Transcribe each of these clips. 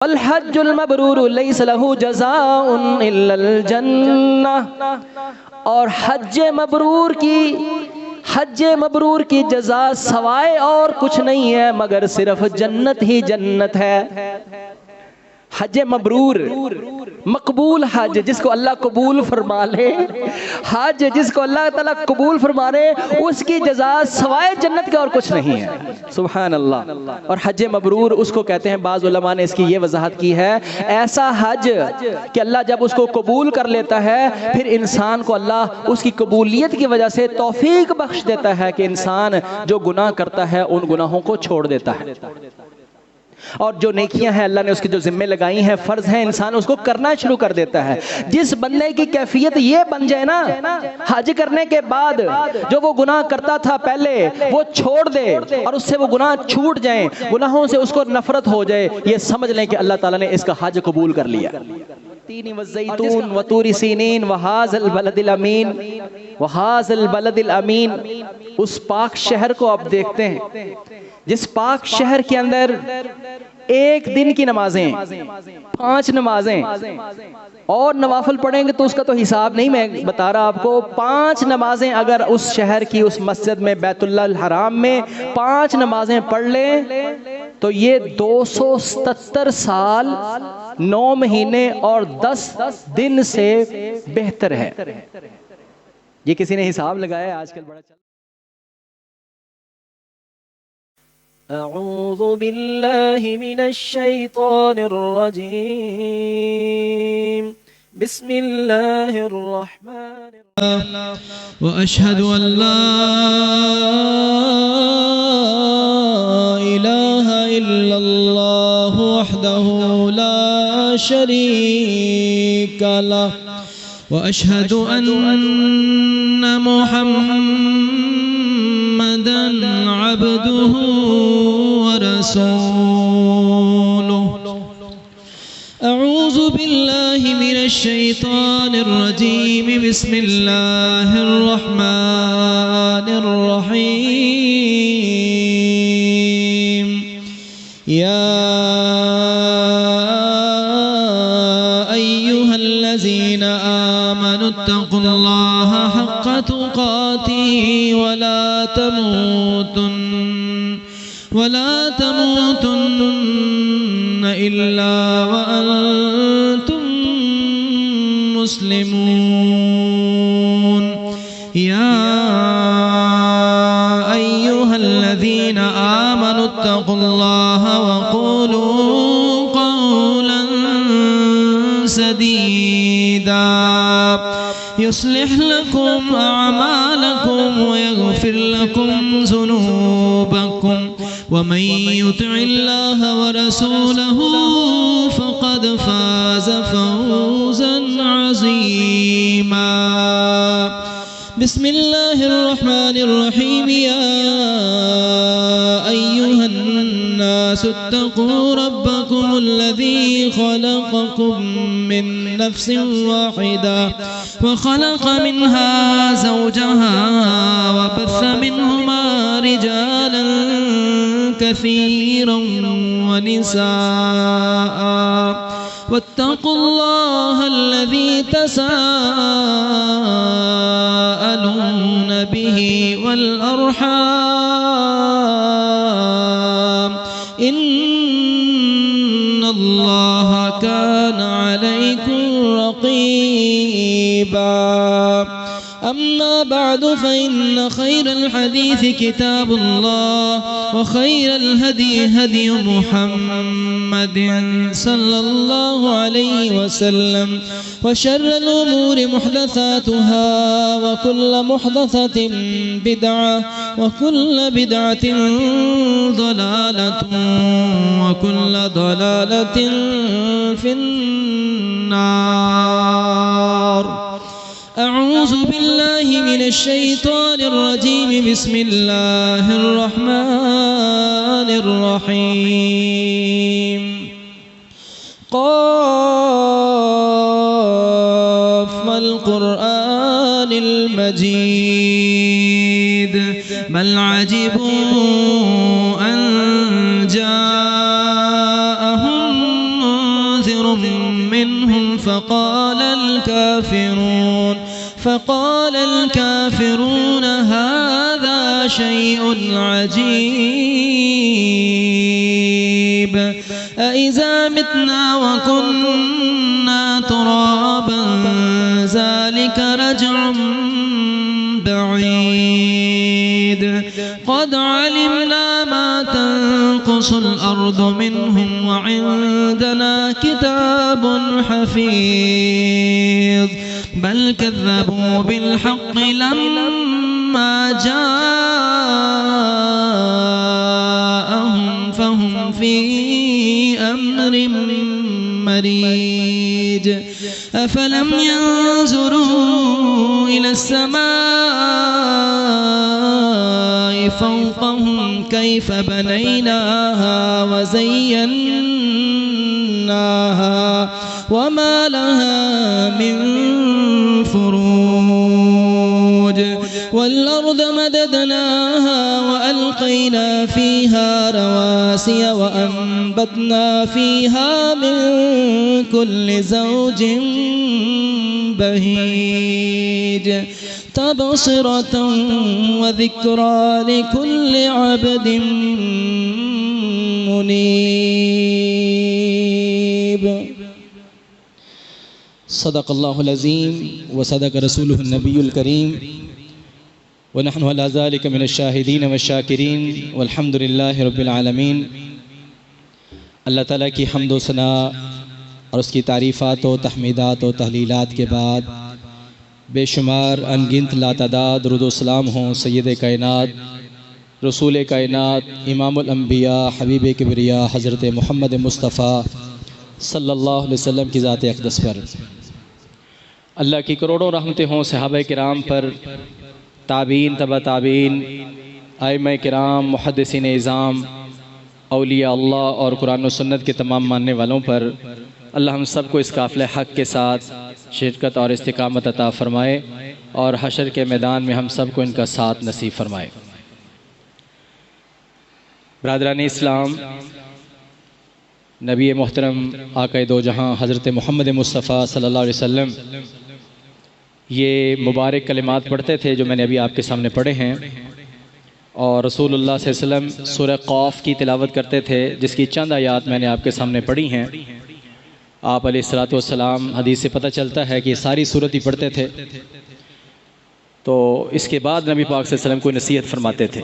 الحج المبرور لیس لہ جزاء الا الجنہ، اور حج مبرور کی جزا سوائے اور کچھ نہیں ہے مگر صرف جنت ہی جنت ہے۔ حج مبرور، مقبول حج جس کو اللہ قبول فرما لے، حج جس کو اللہ تعالیٰ قبول فرما لے، اس کی جزا سوائے جنت کے اور کچھ نہیں ہے۔ سبحان اللہ۔ اور حج مبرور اس کو کہتے ہیں، بعض علماء نے اس کی یہ وضاحت کی ہے، ایسا حج کہ اللہ جب اس کو قبول کر لیتا ہے پھر انسان کو اللہ اس کی قبولیت کی وجہ سے توفیق بخش دیتا ہے کہ انسان جو گناہ کرتا ہے ان گناہوں کو چھوڑ دیتا ہے، اور جو نیکیاں ہیں اللہ نے اس کے جو ذمہ لگائی ہیں، فرض ہیں، انسان اس کو کرنا شروع کر دیتا ہے۔ جس بندے کی کیفیت یہ بن جائے نا، حج کرنے کے بعد جو وہ گناہ کرتا تھا پہلے وہ چھوڑ دے اور اس سے وہ گناہ چھوٹ جائیں، گناہوں سے اس کو نفرت ہو جائے، یہ سمجھ لیں کہ اللہ تعالیٰ نے اس کا حج قبول کر لیا۔ تین والزیتون وطور سینین وہذا البلد الامین، وہذا البلد الامین، اس پاک شہر کو آپ دیکھتے ہیں جس پاک شہر کے اندر ایک دن کی نمازیں 5 نمازیں، اور نوافل پڑھیں گے تو اس کا تو حساب نہیں، میں بتا رہا آپ کو 5 نمازیں اگر اس شہر کی اس مسجد میں بیت اللہ الحرام میں 5 نمازیں پڑھ لیں تو یہ 277 سال 9 مہینے اور 10 دن سے بہتر ہے۔ یہ کسی نے حساب لگایا ہے، آج کل بڑا چل۔ اعوذ باللہ من الشیطان الرجیم، بسم اللہ الرحمن الرحیم، واشہد ان لا الہ الا اللہ وحدہ لا شریک لہ، واشہد ان محمدا عبدہ ورسولہ۔ اعوذ باللہ من الشیطان الرجیم، بسم اللہ الرحمن الرحیم، یا ایہا الذین آمنوا اتقوا اللہ حق تقاتہ ولا تموتن الا وانتم مسلمون، یا ایہا الذین آمنوا اتقوا اللہ وقولوا قولا سدیدا يصلح لكم أعمالكم ويغفر لكم ذنوبكم، ومن يطع الله ورسوله فقد فاز فوزا عظيما۔ بسم الله الرحمن الرحيم، يا أيها الناس اتقوا ربكم الذي خلقكم من نفس واحدة وخلق منها زوجها وبث منهما رجالا كثيرا ونساء، واتقوا الله الذي تساءلون به والأرحام، إن الله كان عليكم رقيبا۔ أما بعد فإن خير الحديث كتاب الله، وخير الهدي هدي محمد صلى الله عليه وسلم، وشر الأمور محدثاتها، وكل محدثة بدعة، وكل بدعة ضلالة، وكل ضلالة في النار۔ اعوذ باللہ من الشیطان الرجیم، بسم اللہ الرحمن الرحیم، قاف والقرآن المجید، بل عجبوا ان جاءهم منهم فقال الكافرون هذا شيء عجيب أإذا متنا وكنا ترابا ذلك رجع بعيد قد علمنا ما تنقص الأرض منهم وعندنا كتاب حفيظ بل كذبوا بالحق لما جاءهم فهم في أمر مريج أفلم ينظروا إلى السماء فوقهم كيف بنيناها وزيناها وما لها من فروج والأرض مددناها وألقينا فيها رواسي وأنبتنا فيها من كل زوج بهيج تبصرة وذكرى لكل عبد منيب صدق اللہ العظیم وصدق رسولہ النبی الکریم ونحن على ذلك من الشاہدین والشاکرین والحمد للہ رب العالمین۔ اللہ تعالیٰ کی حمد و ثناء اور اس کی تعریفات و تحمیدات و تحلیلات کے بعد بے شمار انگنت لاتعداد درود و سلام ہوں سید کائنات رسول کائنات امام الانبیاء حبیب کبریا حضرت محمد مصطفیٰ صلی اللہ علیہ وسلم کی ذات اقدس پر۔ اللہ کی کروڑوں رحمتیں ہوں صحابہ کرام پر، تابعین تبع تابعین، ائمہ کرام، محدثین اعظام، اولیاء اللہ اور قرآن و سنت کے تمام ماننے والوں پر۔ اللہ ہم سب کو اس قافلہ حق کے ساتھ شرکت اور استقامت عطا فرمائے اور حشر کے میدان میں ہم سب کو ان کا ساتھ نصیب فرمائے۔ برادران اسلام، نبی محترم آقا دو جہاں حضرت محمد مصطفیٰ صلی اللہ علیہ وسلم یہ مبارک کلمات پڑھتے تھے جو میں نے ابھی آپ کے سامنے پڑھے ہیں، اور رسول اللہ صلی اللہ علیہ وسلم سورہ قاف کی تلاوت کرتے تھے جس کی چند آیات میں نے آپ کے سامنے پڑھی ہیں۔ آپ علیہ السلام حدیث سے پتہ چلتا ہے کہ ساری صورت ہی پڑھتے تھے، تو اس کے بعد نبی پاک صلی اللہ علیہ وسلم کو نصیحت فرماتے تھے۔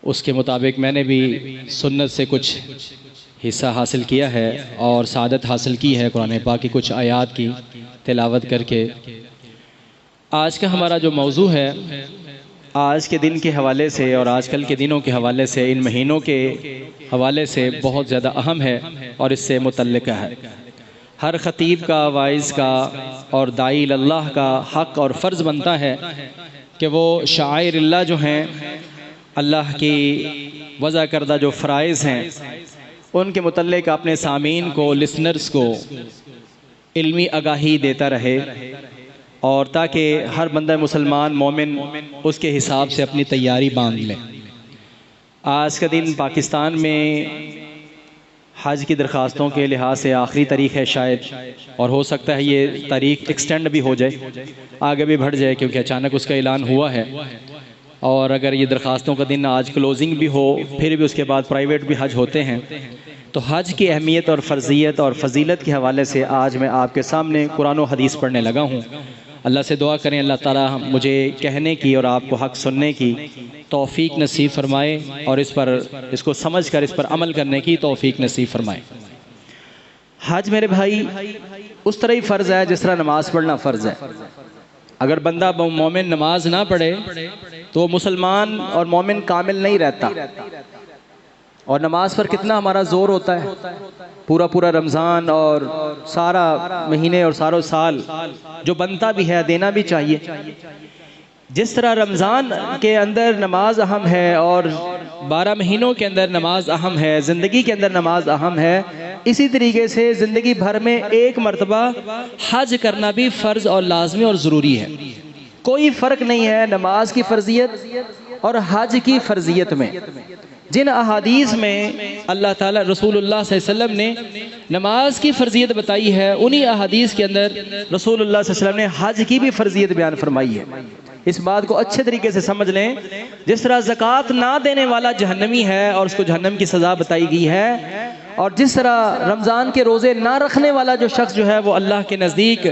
اس کے مطابق میں نے بھی سنت سے کچھ حصہ حاصل کیا ہے اور سعادت حاصل کی ہے قرآن پاک کی کچھ آیات کی تلاوت کر کے۔ آج کا ہمارا جو موضوع ہے آج کے دن کے حوالے سے اور آج کل کے دنوں کے حوالے سے، ان مہینوں کے حوالے سے بہت زیادہ اہم ہے اور اس سے متعلق ہے۔ ہر خطیب کا، واعظ کا اور داعی اللہ کا حق اور فرض بنتا ہے کہ وہ شعائر اللہ جو ہیں، اللہ کی وضع کردہ جو فرائض ہیں، ان کے متعلق اپنے سامعین کو، لسنرز کو علمی آگاہی دیتا رہے، اور تاکہ ہر بندہ مسلمان مومن اس کے حساب سے اپنی تیاری باندھ لے۔ آج کا دن پاکستان میں حج کی درخواستوں کے لحاظ سے آخری تاریخ ہے شاید، اور ہو سکتا ہے یہ تاریخ ایکسٹینڈ بھی ہو جائے، آگے بھی بڑھ جائے، کیونکہ اچانک اس کا اعلان ہوا ہے۔ اور اگر یہ درخواستوں کا دن آج کلوزنگ بھی ہو، پھر بھی اس کے بعد پرائیویٹ بھی حج ہوتے ہیں، تو حج کی اہمیت اور فرضیت اور فضیلت کے حوالے سے آج میں آپ کے سامنے قرآن و حدیث پڑھنے لگا ہوں۔ اللہ سے دعا کریں اللہ تعالیٰ مجھے کہنے کی اور آپ کو حق سننے کی توفیق نصیب فرمائے، اور اس کو سمجھ کر اس پر عمل کرنے کی توفیق نصیب فرمائے۔ حج میرے بھائی اس طرح ہی فرض ہے جس طرح نماز پڑھنا فرض ہے۔ اگر بندہ مومن نماز نہ پڑھے تو مسلمان اور مومن کامل نہیں رہتا۔ اور نماز پر کتنا ہمارا زور ہوتا ہے، پورا رمضان اور سارا مہینے اور سارا سال جو بنتا بھی ہے دینا بھی چاہیے۔ جس طرح رمضان کے اندر نماز اہم ہے اور 12 مہینوں کے اندر نماز اہم ہے، زندگی کے اندر نماز اہم ہے، اسی طریقے سے زندگی بھر میں ایک مرتبہ حج کرنا بھی فرض اور لازمی اور ضروری ہے۔ کوئی فرق نہیں ہے نماز کی فرضیت اور حج کی فرضیت میں جن احادیث میں اللہ تعالیٰ رسول اللہ صلی اللہ علیہ وسلم نے نماز کی فرضیت بتائی ہے، انہی احادیث کے اندر رسول اللہ صلی اللہ علیہ وسلم نے حج کی بھی فرضیت بیان فرمائی ہے۔ اس بات کو اچھے طریقے سے سمجھ لیں، جس طرح زکوٰۃ نہ دینے والا جہنمی ہے اور اس کو جہنم کی سزا بتائی گئی ہے، اور جس طرح رمضان کے روزے نہ رکھنے والا جو شخص جو ہے وہ اللہ کے نزدیک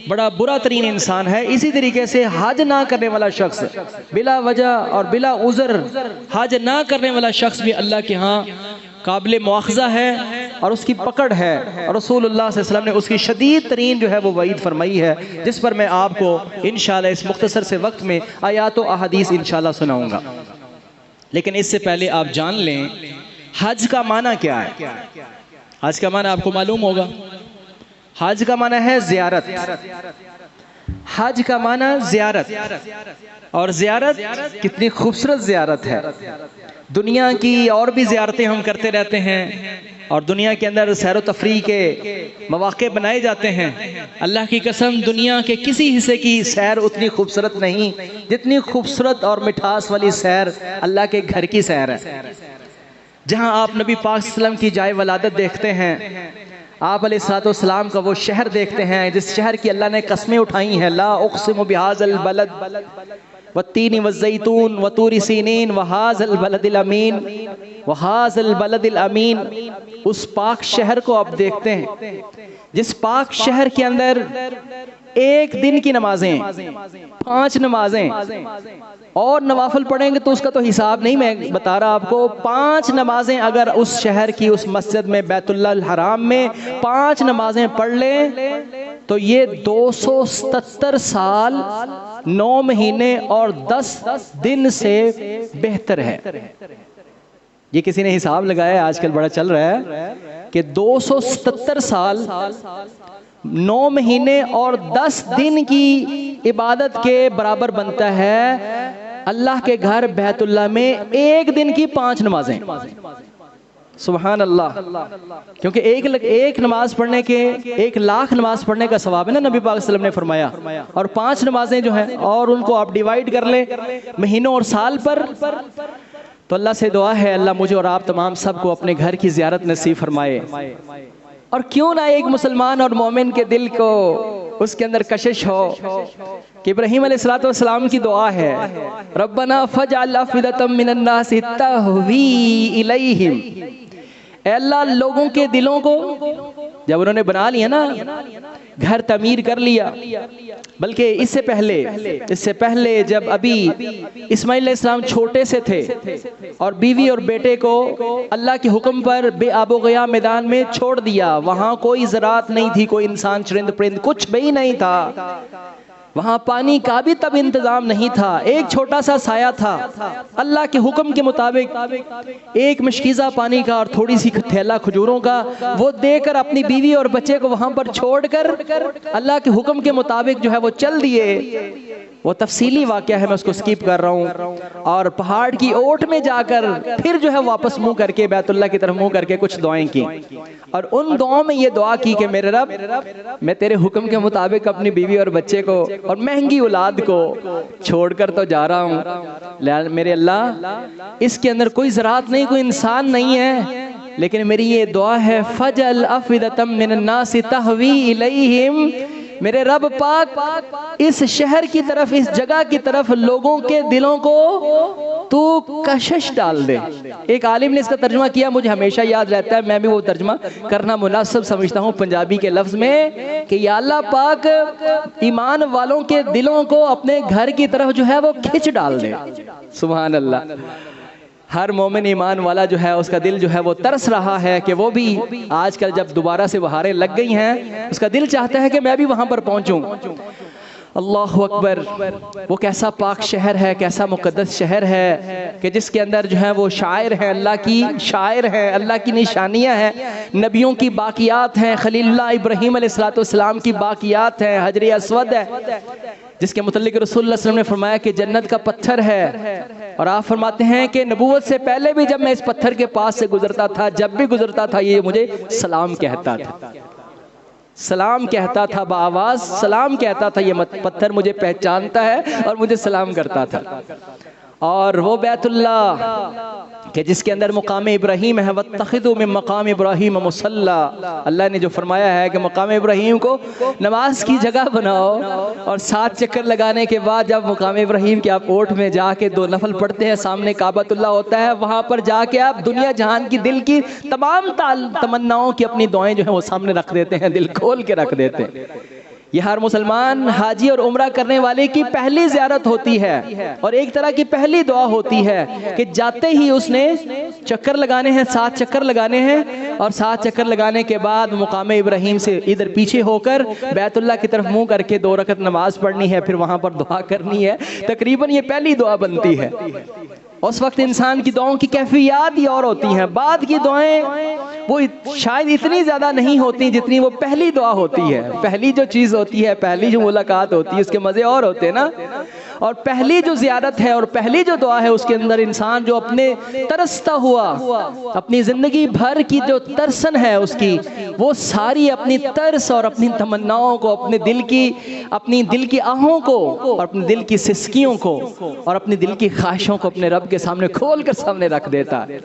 بڑا برا ترین انسان ہے، اسی طریقے سے حج نہ کرنے والا شخص بلا وجہ اور بلا عذر حج نہ کرنے والا شخص بھی اللہ کے ہاں قابل مواخذہ ہے اور اس کی پکڑ ہے، اور رسول اللہ صلی اللہ علیہ وسلم نے اس کی شدید ترین جو ہے وہ وعید فرمائی ہے، جس پر میں آپ کو انشاءاللہ اس مختصر سے وقت میں آیات و احادیث انشاءاللہ سناؤں گا۔ لیکن اس سے پہلے آپ جان لیں حج کا معنی کیا ہے۔ حج کا معنی آپ کو معلوم ہوگا، حج کا معنی ہے زیارت۔ حج کا معنی زیارت، اور زیارت کتنی خوبصورت زیارت ہے۔ دنیا کی اور بھی زیارتیں ہم کرتے رہتے ہیں، اور دنیا کے اندر سیر و تفریح کے مواقع بنائے جاتے ہیں۔ اللہ کی قسم دنیا کے کسی حصے کی سیر اتنی خوبصورت نہیں جتنی خوبصورت اور مٹھاس والی سیر اللہ کے گھر کی سیر ہے، جہاں آپ نبی پاک صلی اللہ علیہ وسلم کی جائے ولادت دیکھتے ہیں، آپ علیہ السلام کا وہ شہر دیکھتے ہیں جس شہر کی اللہ نے قسمیں اٹھائی ہیں، لا اقسم بہذا البلد والتین والزیتون وطور سینین وہذا البلد الامین وہذا البلد الامین۔ اس پاک شہر کو آپ دیکھتے ہیں جس پاک شہر کے اندر ایک دن کی نمازیں 5 نمازیں، اور نوافل پڑھیں گے تو اس کا تو حساب نہیں، میں بتا رہا آپ کو 5 نمازیں اگر اس شہر کی اس مسجد میں بیت اللہ الحرام میں 5 نمازیں پڑھ لیں تو یہ 277 سال 9 مہینے اور 10 دن سے بہتر ہے۔ یہ کسی نے حساب لگایا ہے، آج کل بڑا چل رہا ہے کہ 277 سال 9 مہینے اور 10 دن کی عبادت کے برابر بنتا ہے اللہ کے گھر بیت اللہ میں ایک دن کی 5 نمازیں۔ سبحان اللہ، کیونکہ ایک نماز پڑھنے کے 1,00,000 نماز پڑھنے کا ثواب ہے نا، نبی پاک صلی اللہ علیہ وسلم نے فرمایا، اور 5 نمازیں جو ہیں اور ان کو آپ ڈیوائیڈ کر لیں مہینوں اور سال پر، تو اللہ سے دعا ہے اللہ مجھے اور آپ تمام سب کو اپنے گھر کی زیارت نصیب فرمائے۔ اور کیوں نہ ایک مسلمان اور مومن کے دل کو اس کے اندر کشش ہو کہ ابراہیم علیہ السلام کی دعا ہے، ربنا فجعل افئدۃ من الناس تہوی الیہم، اے اللہ لوگوں کے دلوں کو جب انہوں نے بنا لیا نا، گھر تعمیر کر لیا، بلکہ اس سے پہلے جب ابھی اسماعیل علیہ السلام چھوٹے سے تھے اور بیوی اور بیٹے کو اللہ کے حکم پر بے آب و گیا میدان میں چھوڑ دیا، وہاں کوئی زراعت نہیں تھی، کوئی انسان چرند پرند کچھ بھی نہیں تھا، وہاں پانی کا بھی تب انتظام نہیں تھا، ایک چھوٹا سا سایہ تھا، اللہ کے حکم کے مطابق ایک مشکیزہ پانی کا اور تھوڑی سی تھیلا کھجوروں کا وہ دے کر اپنی بیوی اور بچے کو وہاں پر چھوڑ کر اللہ کے حکم کے مطابق جو ہے وہ چل دیے۔ وہ تفصیلی واقعہ ہے، میں اس کو سکیپ کر رہا ہوں، اور پہاڑ کی اوٹ میں جا کر پھر جو ہے واپس منہ کر کے بیت اللہ کی طرف منہ کر کے کچھ دعائیں کی، اور ان دعاؤں میں یہ دعا کی کہ میرے رب میں تیرے حکم کے مطابق اپنی بیوی اور بچے کو اور مہنگی اولاد کو چھوڑ کر تو جا رہا ہوں، میرے اللہ اس کے اندر کوئی زراعت نہیں، کوئی انسان نہیں ہے، لیکن میری یہ دعا ہے فجعل افئدۃ من الناس تہوی الیہم، میرے رب پاک اس شہر کی طرف، اس جگہ کی طرف لوگوں کے دلوں کو تو کشش ڈال دے۔ ایک عالم نے اس کا ترجمہ کیا، مجھے ہمیشہ یاد رہتا ہے، میں بھی وہ ترجمہ کرنا مناسب سمجھتا ہوں پنجابی کے لفظ میں، کہ یا اللہ پاک ایمان والوں کے دلوں کو اپنے گھر کی طرف جو ہے وہ کھچ ڈال دے۔ سبحان اللہ، ہر مومن ایمان والا جو ہے اس کا دل جو ہے وہ ترس رہا ہے کہ وہ بھی آج کل جب دوبارہ سے بہاریں لگ گئی ہیں، اس کا دل چاہتا ہے کہ میں بھی وہاں پر پہنچوں۔ اللہ اکبر، وہ کیسا پاک شہر ہے، کیسا مقدس شہر ہے کہ جس کے اندر جو ہے وہ شاعر ہیں، اللہ کی شاعر ہیں، اللہ کی نشانیاں ہیں، نبیوں کی باقیات ہیں، خلیل اللہ ابراہیم علیہ السلام کی باقیات ہیں، حجر اسود ہے جس کے متعلق رسول اللہ صلی اللہ علیہ وسلم نے فرمایا کہ جنت کا پتھر ہے، اور آپ فرماتے ہیں کہ نبوت سے پہلے بھی جب میں اس پتھر کے پاس سے گزرتا تھا، جب بھی گزرتا تھا یہ مجھے سلام کہتا تھا، سلام کہتا تھا، بآواز سلام کہتا تھا، یہ پتھر مجھے پہچانتا ہے اور مجھے سلام کرتا تھا۔ اور وہ بیت اللہ کہ جس کے اندر مقام ابراہیم ہے، وَاتَّخِذُوا مِن مَقَامِ إِبْرَاهِيمَ مُصَلًّى، اللہ نے جو فرمایا ہے کہ مقام ابراہیم کو نماز کی جگہ بناؤ، اور 7 چکر لگانے کے بعد جب مقام ابراہیم کے آپ اوٹ میں جا کے 2 نفل پڑھتے ہیں، سامنے کعبۃ اللہ ہوتا ہے، وہاں پر جا کے آپ دنیا جہان کی دل کی تمام تمناؤں کی اپنی دعائیں جو ہیں وہ سامنے رکھ دیتے ہیں، دل کھول کے رکھ دیتے ہیں۔ یہ ہر مسلمان حاجی اور عمرہ کرنے والے کی پہلی زیارت ہوتی ہے، اور ایک طرح کی پہلی دعا ہوتی ہے کہ جاتے ہی اس نے چکر لگانے ہیں، 7 چکر لگانے ہیں، اور 7 چکر لگانے کے بعد مقام ابراہیم سے ادھر پیچھے ہو کر بیت اللہ کی طرف منہ کر کے 2 رکعت نماز پڑھنی ہے، پھر وہاں پر دعا کرنی ہے۔ تقریباً یہ پہلی دعا بنتی ہے۔ اس وقت انسان کی دعاؤں کی کیفیات ہی اور ہوتی ہیں، بعد کی دعائیں وہ شاید اتنی زیادہ نہیں ہوتی جتنی وہ پہلی دعا ہوتی ہے۔ پہلی جو چیز ہوتی ہے، پہلی جو ملاقات ہوتی ہے، اس کے مزے اور ہوتے ہیں نا۔ اور پہلی جو زیارت ہے اور پہلی جو دعا ہے، اس کے اندر انسان جو اپنے ترستا ہوا، اپنی زندگی بھر کی جو ترسن ہے اس کی، وہ ساری اپنی ترس اور اپنی تمناؤں کو، اپنی دل کی آہوں کو، اور اپنے دل کی سسکیوں کو، اور اپنی دل کی خواہشوں کو اپنے رب کے سامنے کھول کر سامنے رکھ دیتا ہے۔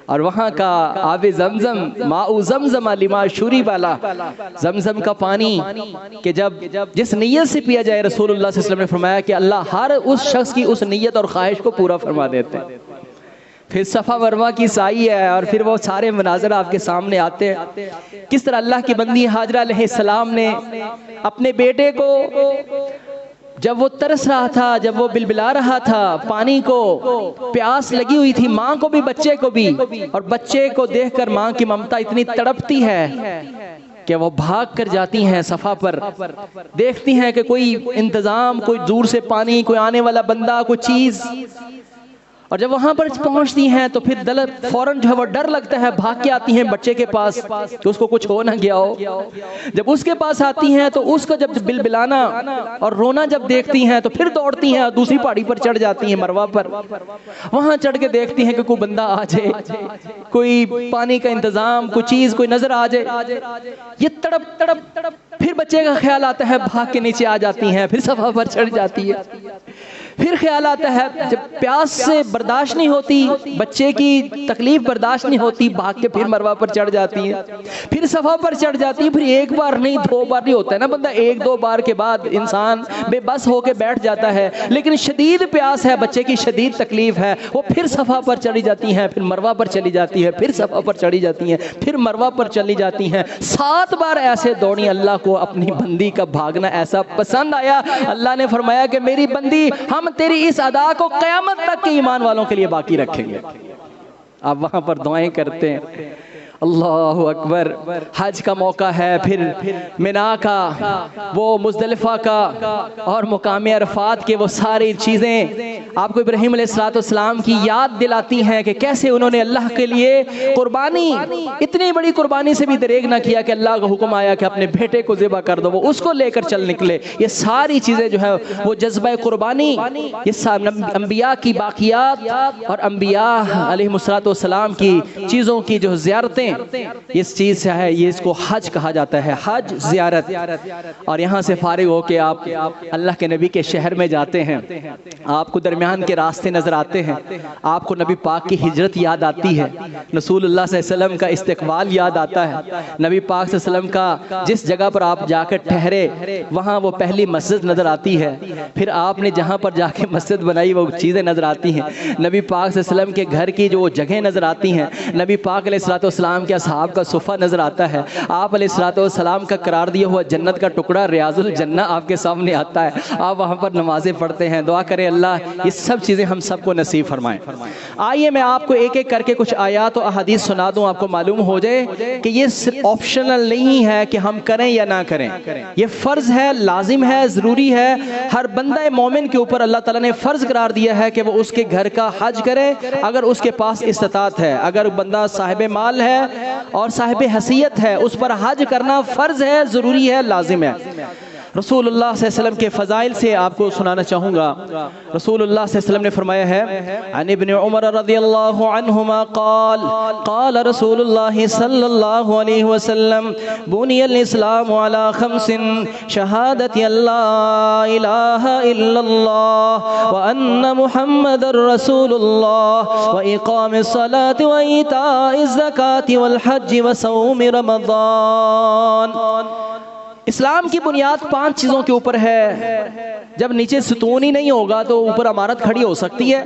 اور وہاں کا آب زمزم، ماء زمزم لما شرب لہ، زمزم کا پانی کہ جس نیت سے پیا جائے، رسول اللہ صلی اللہ علیہ وسلم نے فرمایا کہ اللہ ہر اس شخص کی اس نیت اور خواہش کو پورا فرما دیتے ہیں۔ پھر صفا مروہ کی سعی ہے، اور پھر وہ سارے مناظر آپ کے سامنے آتے ہیں، کس طرح اللہ کی بندی ہاجرہ علیہ السلام نے اپنے بیٹے کو جب وہ ترس رہا تھا، جب وہ بلبلا رہا تھا، پانی کو پیاس لگی ہوئی تھی، ماں کو بھی بچے کو بھی، اور بچے کو دیکھ کر ماں کی ممتا اتنی تڑپتی ہے کہ وہ بھاگ کر جاتی ہیں صفا پر، دیکھتی ہیں کہ کوئی انتظام، کوئی دور سے پانی، کوئی آنے والا بندہ، کوئی چیز، اور جب وہاں پر پہنچتی ہیں تو پھر فوراً جو ہے وہ ڈر لگتا ہے، بھاگ کے آتی ہیں بچے کے پاس کہ اس کو کچھ ہو نہ گیا ہو۔ جب اس کے پاس آتی ہیں تو اس کو جب بلبلانا اور رونا جب دیکھتی ہیں تو پھر دوڑتی ہیں اور دوسری پہاڑی پر چڑھ جاتی ہیں، مروہ پر، وہاں چڑھ کے دیکھتی ہیں کہ کوئی بندہ آ جائے، کوئی پانی کا انتظام، کوئی چیز، کوئی نظر آ جائے۔ یہ تڑپ پھر بچے کا خیال آتا ہے، بھاگ کے نیچے آ جاتی ہیں، پھر صفا پر چڑھ جاتی ہے۔ پھر خیال آتا ہے جب پیاس سے برداشت نہیں ہوتی، بچے کی تکلیف برداشت نہیں ہوتی، بھاگ کے پھر مروہ پر چڑھ جاتی ہیں، پھر صفا پر چڑھ جاتی ہیں۔ پھر 1 بار نہیں 2 بار نہیں ہوتا ہے نا، بندہ 1-2 بار کے بعد انسان بے بس ہو کے بیٹھ جاتا ہے، لیکن شدید پیاس ہے، بچے کی شدید تکلیف ہے، وہ پھر صفا پر چڑھی جاتی ہیں، پھر مروہ پر چلی جاتی ہے، پھر صفا پر چڑھی جاتی ہیں، پھر مروہ پر چلی جاتی ہیں۔ 7 بار ایسے دوڑی۔ اللہ کو اپنی بندی کا بھاگنا ایسا پسند آیا، اللہ نے فرمایا کہ میری بندی، ہم تیری اس ادا کو قیامت تک کے ایمان والوں کے لیے باقی رکھیں گے۔ آپ وہاں پر دعائیں کرتے ہیں۔ اللہ اکبر۔ حج کا موقع ہے، پھر منا کا، وہ مزدلفہ کا، اور مقام عرفات کے وہ ساری چیزیں آپ کو ابراہیم علیہ السلام کی یاد دلاتی ہیں کہ کیسے انہوں نے اللہ کے لیے قربانی، اتنی بڑی قربانی سے بھی دریغ نہ کیا کہ اللہ کا حکم آیا کہ اپنے بیٹے کو ذبح کر دو، وہ اس کو لے کر چل نکلے۔ یہ ساری چیزیں جو ہے وہ جذبہ قربانی، یہ انبیاء کی باقیات اور انبیاء علیہ السلام کی چیزوں کی جو زیارتیں اس چیز سے ہے، یہ اس کو حج کہا جاتا ہے، حج زیارت۔ اور یہاں سے فارغ ہو کے آپ اللہ کے نبی کے شہر میں جاتے ہیں، آپ کو درمیان کے راستے نظر آتے ہیں، آپ کو نبی پاک کی ہجرت یاد آتی ہے، رسول اللہ صلی اللہ علیہ وسلم کا استقبال یاد آتا ہے، نبی پاک صلی اللہ علیہ وسلم کا جس جگہ پر آپ جا کر ٹھہرے وہاں وہ پہلی مسجد نظر آتی ہے، پھر آپ نے جہاں پر جا کے مسجد بنائی وہ چیزیں نظر آتی ہیں، نبی پاک صلی اللہ علیہ وسلم کے گھر کی جو جگہیں نظر آتی ہیں، نبی پاک علیہ السلام کے اصحاب کا صفہ نظر آتا ہے، آپ علیہ السلام کا قرار دیا ہوا جنت کا ٹکڑا ریاض الجنہ آپ کے سامنے آتا ہے، آپ وہاں پر نمازیں پڑھتے ہیں، دعا کریں اللہ یہ سب چیزیں ہم سب کو نصیب فرمائیں۔ آئیے میں آپ کو ایک ایک کر کے کچھ آیات و احادیث سنا دوں، آپ کو معلوم ہو جائے کہ یہ آپشنل نہیں ہے کہ ہم کریں یا نہ کریں، یہ فرض ہے، لازم ہے، ضروری ہے، ہر بندہ مومن کے اوپر اللہ تعالیٰ نے فرض قرار دیا ہے کہ وہ اس کے گھر کا حج کرے اگر اس کے پاس استطاعت ہے، اگر بندہ صاحب مال ہے اور صاحب حیثیت ہے، اس پر حج کرنا فرض ہے، ضروری ہے، لازم ہے۔ رسول اللہ صلی اللہ علیہ وسلم کے فضائل سے آپ کو سنانا چاہوں گا. رسول اللہ صلی اللہ علیہ وسلم نے فرمایا ہے عن ابن عمر رضی اللہ عنہما قال قال رسول اللہ صلی اللہ علیہ وسلم بنی الاسلام علی خمس شہادت لا الہ الا اللہ وان محمد رسول اللہ واقام الصلاة وایتاء الزکاة والحج وصوم رمضان. اسلام کی بنیاد 5 چیزوں کے اوپر ہے. جب نیچے ستون ہی نہیں ہوگا تو اوپر عمارت کھڑی ہو سکتی ہے؟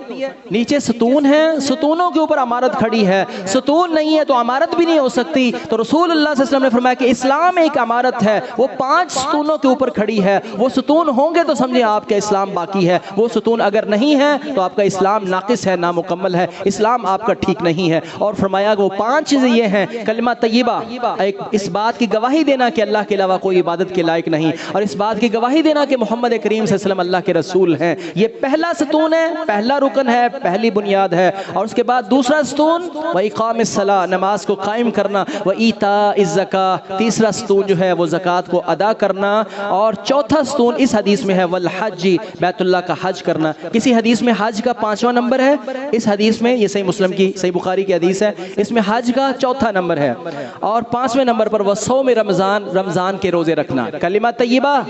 نیچے ستون ہے، ستونوں کے اوپر عمارت کھڑی ہے. ستون نہیں ہے تو عمارت بھی نہیں ہو سکتی. تو رسول اللہ صلی اللہ علیہ وسلم نے فرمایا کہ اسلام ایک عمارت ہے، وہ 5 ستونوں کے اوپر کھڑی ہے. وہ ستون ہوں گے تو سمجھیں آپ کا اسلام باقی ہے. وہ ستون اگر نہیں ہے تو آپ کا اسلام ناقص ہے، نامکمل ہے، اسلام آپ کا ٹھیک نہیں ہے. اور فرمایا کہ وہ 5 چیزیں یہ ہیں: کلمہ طیبہ، ایک اس بات کی گواہی دینا کہ اللہ کے علاوہ کوئی عبادت کے لائق نہیں، اور اس بات کی گواہی دینا کہ محمد کریم صلی اللہ علیہ وسلم اللہ کے رسول ہیں. یہ پہلا ستون ہے، پہلا رکن ہے، پہلی بنیاد ہے. اور اس کے بعد دوسرا ستون وَإِقَامِ الصَّلَاةِ، نماز کو قائم کرنا. وَإِيتَاءِ الزَّكَاةِ، تیسرا ستون جو ہے وہ زکوٰۃ کو ادا کرنا. اور چوتھا ستون اس حدیث میں ہے وَالْحَجِّ، بیت اللہ کا حج کرنا. کسی حدیث میں حج کا 5واں نمبر ہے، اس حدیث میں یہ صحیح مسلم کی، صحیح بخاری کی حدیث ہے، اس میں حج کا 4تھا نمبر ہے. اور 5ویں نمبر پر وصوم رمضان، رمضان کے روزے رکھنا. کلمہ طیبہ،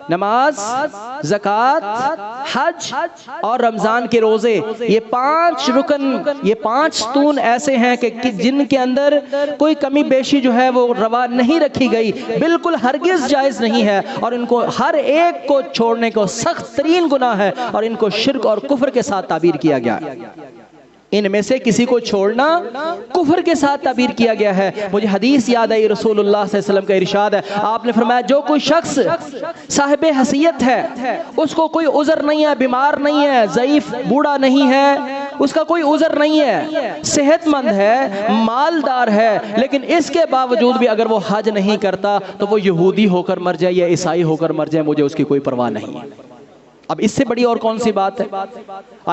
نماز، زکوٰۃ، حج اور رمضان کے روزے، یہ 5 رکن، یہ 5 ستون ایسے ہیں کہ جن کے اندر کوئی کمی بیشی جو ہے وہ روا نہیں رکھی گئی، بالکل ہرگز جائز نہیں ہے. اور ان کو ہر ایک کو چھوڑنے کو سخت ترین گناہ ہے، اور ان کو شرک اور کفر کے ساتھ تعبیر کیا گیا. ان میں سے کسی کو چھوڑنا کفر کے ساتھ تعبیر کیا گیا ہے. مجھے حدیث یاد آئی، رسول اللہ صلی اللہ علیہ وسلم کا ارشاد ہے، آپ نے فرمایا جو کوئی شخص صاحب حیثیت ہے، اس کو کوئی عذر نہیں ہے، بیمار نہیں ہے، ضعیف بوڑھا نہیں ہے، اس کا کوئی عذر نہیں ہے، صحت مند ہے، مالدار ہے، لیکن اس کے باوجود بھی اگر وہ حج نہیں کرتا تو وہ یہودی ہو کر مر جائے یا عیسائی ہو کر مر جائے، مجھے اس کی کوئی پرواہ نہیں ہے. اب اس سے بڑی اور کون سی بات ہے؟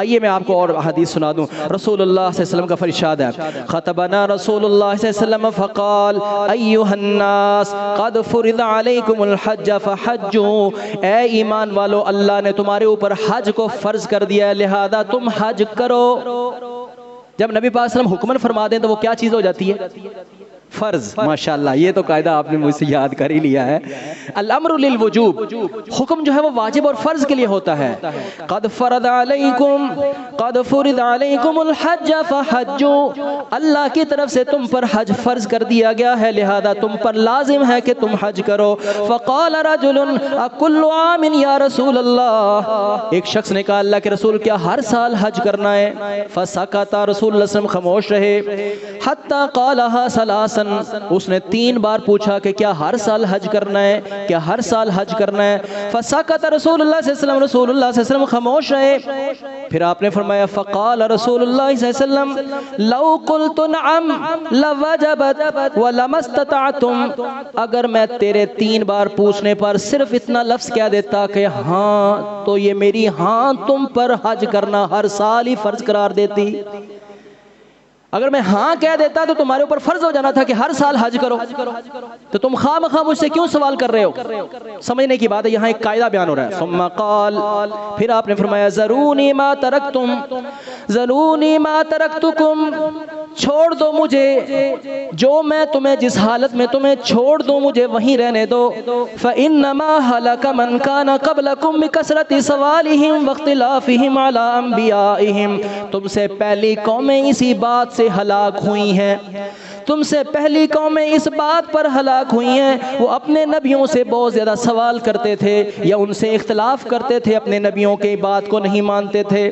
آئیے میں آپ کو اور حدیث سنا دوں. رسول اللہ صلی اللہ علیہ وسلم کا فرشاد ہے، خطبنا رسول اللہ صلی اللہ علیہ وسلم فقال ایھا الناس قد فرض علیکم الحج فحجوا، اے ایمان والو، اللہ نے تمہارے اوپر حج کو فرض کر دیا ہے، لہذا تم حج کرو. جب نبی پاک صلی اللہ علیہ وسلم حکمن فرما دیں تو وہ کیا چیز ہو جاتی ہے؟ فرض. ماشاءاللہ، یہ تو قاعدہ آپ نے مجھ سے یاد کر ہی لیا ہے. الامر للوجوب، حکم جو ہے وہ واجب اور فرض کے لیے ہوتا ہے. قد فرض علیکم الحج فحجوا، اللہ کی طرف سے تم پر حج فرض کر دیا گیا ہے، لہذا تم پر لازم ہے کہ تم حج کرو. فقال رجل اکل عام یا رسول اللہ، ایک شخص نے کہا اللہ کے رسول کیا ہر سال حج کرنا ہے؟ فسکت، رسول اللہ صلی اللہ علیہ وسلم خاموش رہے. حتی قالها ثلاثا، اس نے 3 بار پوچھا کہ کیا ہر سال حج کرنا ہے، کیا ہر سال حج کرنا ہے؟ فسکت رسول اللہ صلی اللہ علیہ وسلم، رسول اللہ صلی اللہ علیہ وسلم خاموش رہے. پھر آپ نے فرمایا فقال رسول اللہ صلی اللہ علیہ وسلم لو قلت نعم لوجبت ولما استطعتم، اگر میں تیرے 3 بار پوچھنے پر صرف اتنا لفظ کہہ دیتا کہ ہاں، تو یہ میری ہاں تم پر حج کرنا ہر سال ہی فرض قرار دیتی. اگر میں ہاں کہہ دیتا تو تمہارے اوپر فرض ہو جانا تھا کہ ہر سال حج کرو، تو تم خواہ مخواہ مجھ سے کیوں سوال کر رہے ہو؟ سمجھنے کی بات ہے، یہاں ایک قاعدہ بیان ہو رہا ہے. ثم قال، پھر آپ نے فرمایا ذرونی ما ترکتم، ذرونی ما ترکتکم، چھوڑ دو مجھے جو میں تمہیں، جس حالت میں تمہیں چھوڑ دو مجھے وہیں رہنے دو. فإنما هلك من كان قبلكم بكثرة سوالهم واختلافهم على انبیائهم، تم سے پہلی قومیں اسی بات سے ہلاک ہوئی ہیں، تم سے پہلی قومیں اس بات پر ہلاک ہوئی ہیں، وہ اپنے نبیوں سے بہت زیادہ سوال کرتے تھے یا ان سے اختلاف کرتے تھے، اپنے نبیوں کی بات کو نہیں مانتے تھے.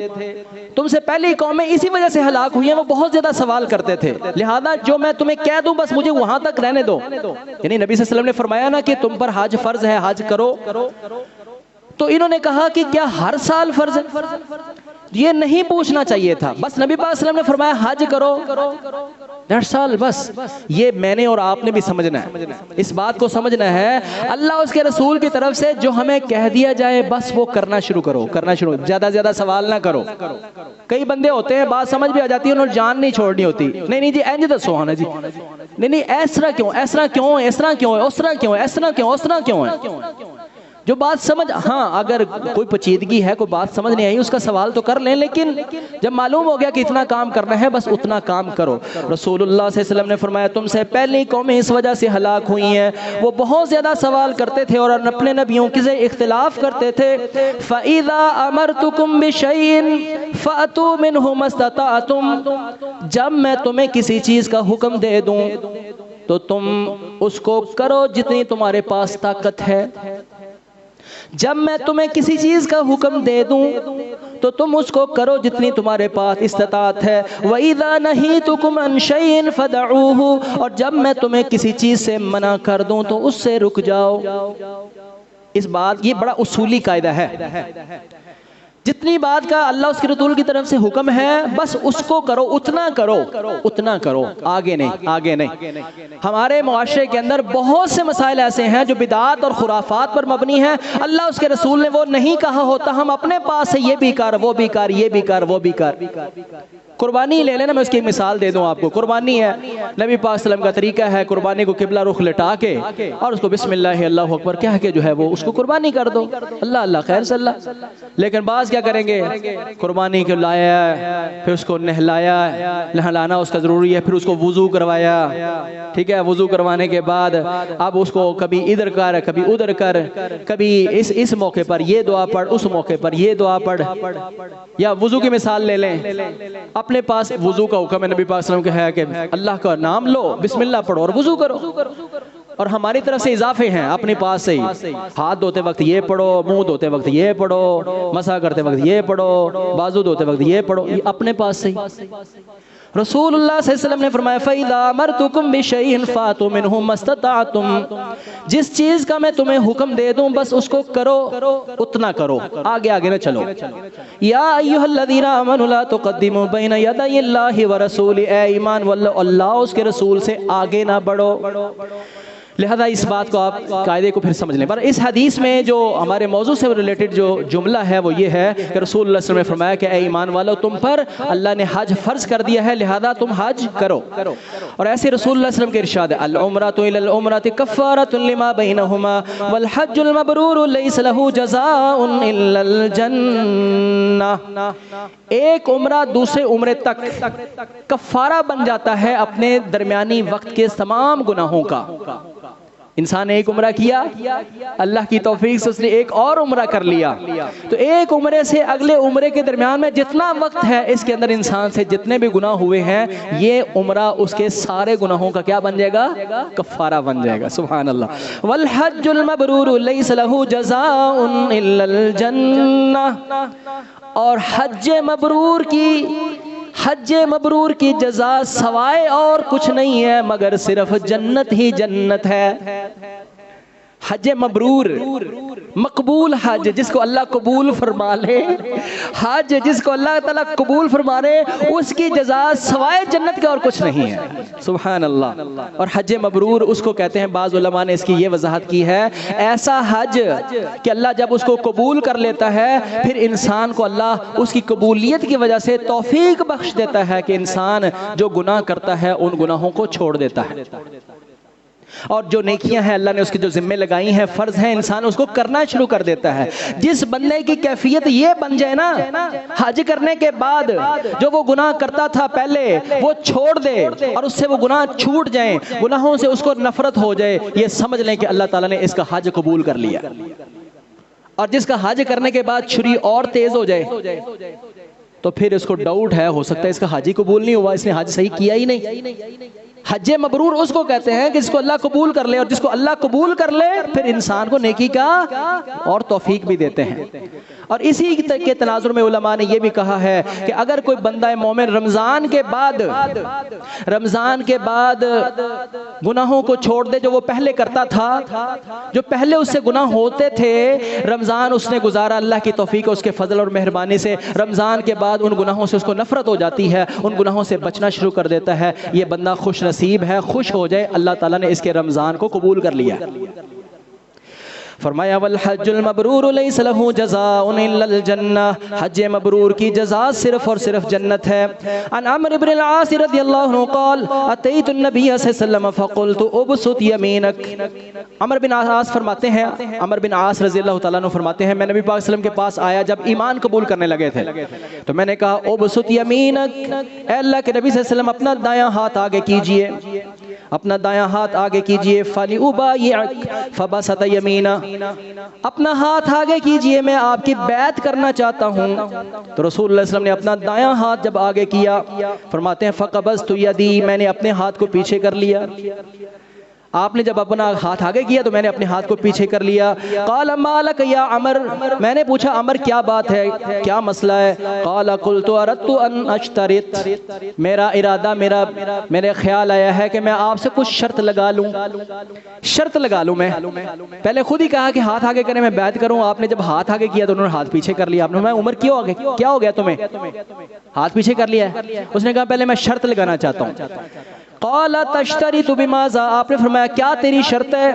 تم سے پہلی قومیں اسی وجہ سے ہلاک ہوئی ہیں، وہ بہت زیادہ سوال کرتے تھے، لہذا جو میں تمہیں کہہ دوں بس مجھے وہاں تک رہنے دو. یعنی نبی صلی اللہ علیہ وسلم نے فرمایا نا کہ تم پر حج فرض ہے، حج کرو. تو انہوں نے کہا کہ کیا ہر سال فرض ہے؟ یہ نہیں پوچھنا چاہیے تھا، بس نبی پاک صلی اللہ علیہ وسلم نے فرمایا حج کرو، دیٹس آل. بس یہ میں نے اور آپ نے بھی سمجھنا ہے، اس بات کو سمجھنا ہے. اللہ اس کے رسول کی طرف سے جو ہمیں کہہ دیا جائے بس وہ کرنا شروع کرو، کرنا شروع، زیادہ سوال نہ کرو. کئی بندے ہوتے ہیں بات سمجھ بھی آ جاتی ہے، انہوں نے جان نہیں چھوڑنی ہوتی. نہیں جی اینج دسو ہاں جی، نہیں ایس طرح کیوں، ایس طرح کیوں، اس طرح کیوں، اس طرح کیوں، اس طرح کیوں، اس طرح کیوں ہے. جو بات سمجھ، ہاں اگر کوئی پیچیدگی ہے، کوئی بات سمجھ نہیں آئی، اس کا سوال تو کر لیں، لیکن جب معلوم ہو گیا کہ اتنا کام کرنا ہے بس اتنا کام کرو۔ رسول اللہ صلی اللہ علیہ وسلم نے فرمایا تم سے پہلی قومیں اس وجہ سے ہلاک ہوئی ہیں، وہ بہت زیادہ سوال کرتے تھے اور اپنے نبیوں سے اختلاف کرتے تھے۔ فَإِذَا أَمَرْتُكُمْ بِشَيْءٍ فَأْتُوا مِنْهُ مَا اسْتَطَعْتُمْ، جب میں تمہیں کسی چیز کا حکم دے دوں تو تم اس کو کرو جتنی تمہارے پاس طاقت ہے۔ جب میں تمہیں کسی چیز کا حکم دے دوں تو تم اس کو کرو جتنی تمہارے پاس استطاعت ہے۔ وَإِذَا نَهِيتُكُمْ عَنْ شَيْءٍ فَدَعُوهُ، اور جب میں تمہیں کسی چیز سے منع کر دوں تو اس سے رک جاؤ۔ اس بات، یہ بڑا اصولی قاعدہ ہے، جتنی بات کا اللہ اس کے رسول کی طرف سے حکم ہے بس اس کو کرو، اتنا کرو، اتنا کرو، آگے نہیں، آگے نہیں۔ ہمارے معاشرے کے اندر بہت سے مسائل ایسے ہیں جو بدعات اور خرافات پر مبنی ہیں، اللہ اس کے رسول نے وہ نہیں کہا ہوتا، ہم اپنے پاس سے یہ بھی کر، وہ بھی کر، یہ بھی کر، وہ بھی کر۔ قربانی لے لینا، میں اس کی ایک مثال دے دوں آپ کو۔ قربانی ہے، نبی پاک صلی اللہ علیہ وسلم کا طریقہ ہے قربانی کو قبلہ رخ لٹا کے اور اس کو بسم اللہ اللہ اکبر کہہ کے جو ہے وہ اس کو قربانی کر دو، اللہ اللہ خیر صلی اللہ۔ لیکن بعض کیا کریں گے، قربانی کو لایا پھر اس کو نہلایا، نہلانا اس کا ضروری ہے، پھر اس کو وضو کروایا، ٹھیک ہے، وضو کروانے کے بعد اب اس کو کبھی ادھر کر، کبھی ادھر کر، کبھی اس موقع پر یہ دعا پڑھ، اس موقع پر یہ دعا پڑھ۔ یا وضو کی مثال لے لیں، اپنے پاس وضو کا حکم ہے، نبی پاک صلی اللہ علیہ وسلم کہ ہے کہ اللہ کا نام لو، بسم اللہ پڑھو اور وضو کرو، اور ہماری طرف سے اضافے ہیں اپنے پاس سے ہی، ہاتھ دھوتے وقت یہ پڑھو، منہ دھوتے وقت یہ پڑھو، مسح کرتے وقت یہ پڑھو، بازو دھوتے وقت یہ پڑھو، یہ اپنے پاس سے ہی۔ رسول اللہ صلی اللہ علیہ وسلم نے فرمایا فَإِذَا أَمَرْتُكُمْ بِشَيْءٍ فَأْتُوا مِنْهُ مَا اسْتَطَعْتُمْ، جس چیز کا میں تمہیں حکم دے دوں بس اس کو کرو، اتنا کرو، آگے آگے نہ چلو۔ یا ایھا الذین آمنوا لا تقدموا بین یدی اللہ ورسولہ، اے ایمان والو اللہ اس کے رسول سے آگے نہ بڑھو۔ لہذا اس بات کو آپ قاعدے کو پھر سمجھ لیں۔ پر اس حدیث میں جو ہمارے موضوع سے ریلیٹڈ جو جملہ ہے وہ یہ ہے کہ رسول اللہ صلی اللہ علیہ وسلم نے فرمایا کہ اے ایمان والو تم پر اللہ نے حج فرض کر دیا ہے، لہذا تم حج کرو۔ اور ایسے رسول اللہ صلی اللہ علیہ وسلم کے ارشاد ہے العمرۃ الی العمرۃ کفارۃ لما بینہما والحج المبرور لیس لہ جزاء الا الجنہ، ایک عمرہ دوسرے عمرے تک کفارہ بن جاتا ہے اپنے درمیانی وقت کے تمام گناہوں کا۔ انسان نے ایک عمرہ کیا، اللہ کی توفیق سے اس نے ایک اور عمرہ کر لیا، تو ایک عمرے سے اگلے عمرے کے درمیان میں جتنا وقت ہے اس کے اندر انسان سے جتنے بھی گناہ ہوئے ہیں یہ عمرہ اس کے سارے گناہوں کا کیا بن جائے گا، کفارہ بن جائے گا۔ سبحان اللہ۔ والحج المبرور لیس لہ جزاء الا الجنہ، اور حج مبرور کی جزا سوائے اور کچھ نہیں ہے مگر صرف جنت ہی جنت ہے۔ حج مبرور، مقبول حج جس کو اللہ قبول فرما لے، حج جس کو اللہ تعالیٰ قبول فرما لے، اس کی جزا سوائے جنت کے اور کچھ نہیں ہے۔ سبحان اللہ۔ اور حج مبرور اس کو کہتے ہیں، بعض علماء نے اس کی یہ وضاحت کی ہے، ایسا حج کہ اللہ جب اس کو قبول کر لیتا ہے پھر انسان کو اللہ اس کی قبولیت کی وجہ سے توفیق بخش دیتا ہے کہ انسان جو گناہ کرتا ہے ان گناہوں کو چھوڑ دیتا ہے، اور جو نیکیاں ہیں اللہ نے اس کی جو ذمہ لگائی ہیں، فرض ہیں، انسان اس کو کرنا شروع کر دیتا ہے۔ جس بندے کی کیفیت یہ بن جائے نا، حج کرنے کے بعد جو وہ گناہ کرتا تھا پہلے وہ چھوڑ دے اور اس سے وہ گناہ چھوٹ جائیں، گناہوں سے اس کو نفرت ہو جائے، یہ سمجھ لیں کہ اللہ تعالیٰ نے اس کا حج قبول کر لیا۔ اور جس کا حج کرنے کے بعد چھری اور تیز ہو جائے تو پھر اس کو ڈاؤٹ ہے، ہو سکتا ہے اس کا حج ہی قبول نہیں ہوا، اس نے حج صحیح کیا ہی نہیں۔ حج مبرور اس کو کہتے ہیں کہ جس کو اللہ قبول کر لے، اور جس کو اللہ قبول کر لے پھر انسان کو نیکی کا اور توفیق بھی دیتے ہیں۔ اور اسی کے تناظر میں علماء نے یہ بھی کہا ہے کہ اگر کوئی بندہ مومن رمضان کے بعد گناہوں کو چھوڑ دے جو وہ پہلے کرتا تھا، جو پہلے اس سے گناہ ہوتے تھے، رمضان اس نے گزارا، اللہ کی توفیق اس کے فضل اور مہربانی سے رمضان کے بعد ان گناہوں سے اس کو نفرت ہو جاتی ہے، ان گناہوں سے بچنا شروع کر دیتا ہے، یہ بندہ خوش نصیب ہے، خوش ہو جائے، اللہ تعالیٰ نے اس کے رمضان کو قبول کر لیا۔ فرمایا والحج المبرور لیس لہ جزاء الا الجنہ، حج مبرور کی جزا صرف اور صرف جنت ہے۔ عن عمرو بن العاص رضی اللہ عنہ قال اتیت النبی صلی اللہ علیہ وسلم فقلت ابسط یمینک۔ عمر بن عاص فرماتے ہیں، عمر بن عاص رضی اللہ تعالیٰ عنہ فرماتے ہیں میں نبی پاک صلی اللہ علیہ وسلم کے پاس آیا جب ایمان قبول کرنے لگے تھے، تو میں نے کہا ابسط یمینک، اے اللہ کے نبی صلی اللہ علیہ وسلم اپنا دایاں ہاتھ آگے کیجئے، اپنا دایاں ہاتھ آگے کیجئے، فَلِأُبَايِعْكَ فَبَسَطَ يَمِينَهُ، اپنا ہاتھ آگے کیجئے میں آپ کی بیعت کرنا چاہتا ہوں۔ تو رسول اللہ صلی اللہ علیہ وسلم نے اپنا دایاں ہاتھ جب آگے کیا، فرماتے ہیں فَقَبَضْتُ يَدِي، میں نے اپنے ہاتھ کو پیچھے کر لیا۔ آپ نے جب اپنا ہاتھ آگے کیا تو میں نے اپنے ہاتھ کو پیچھے کر لیا۔ قال ما لک یا عمر، میں نے پوچھا عمر کیا بات ہے، کیا مسئلہ ہے؟ قال قلت اردت ان اشترط، میرا ارادہ میرے خیال آیا ہے کہ میں آپ سے کچھ شرط لگا لوں، شرط لگا لوں۔ میں پہلے خود ہی کہا کہ ہاتھ آگے کریں میں بیعت کروں، آپ نے جب ہاتھ آگے کیا تو انہوں نے ہاتھ پیچھے کر لیا۔ آپ نے عمر کیا ہو گیا تمہیں، ہاتھ پیچھے کر لیا ہے؟ اس نے کہا پہلے میں شرط لگانا چاہتا ہوں۔ قال تشترط بماذا، آپ نے فرمایا کیا تیری شرط ہے؟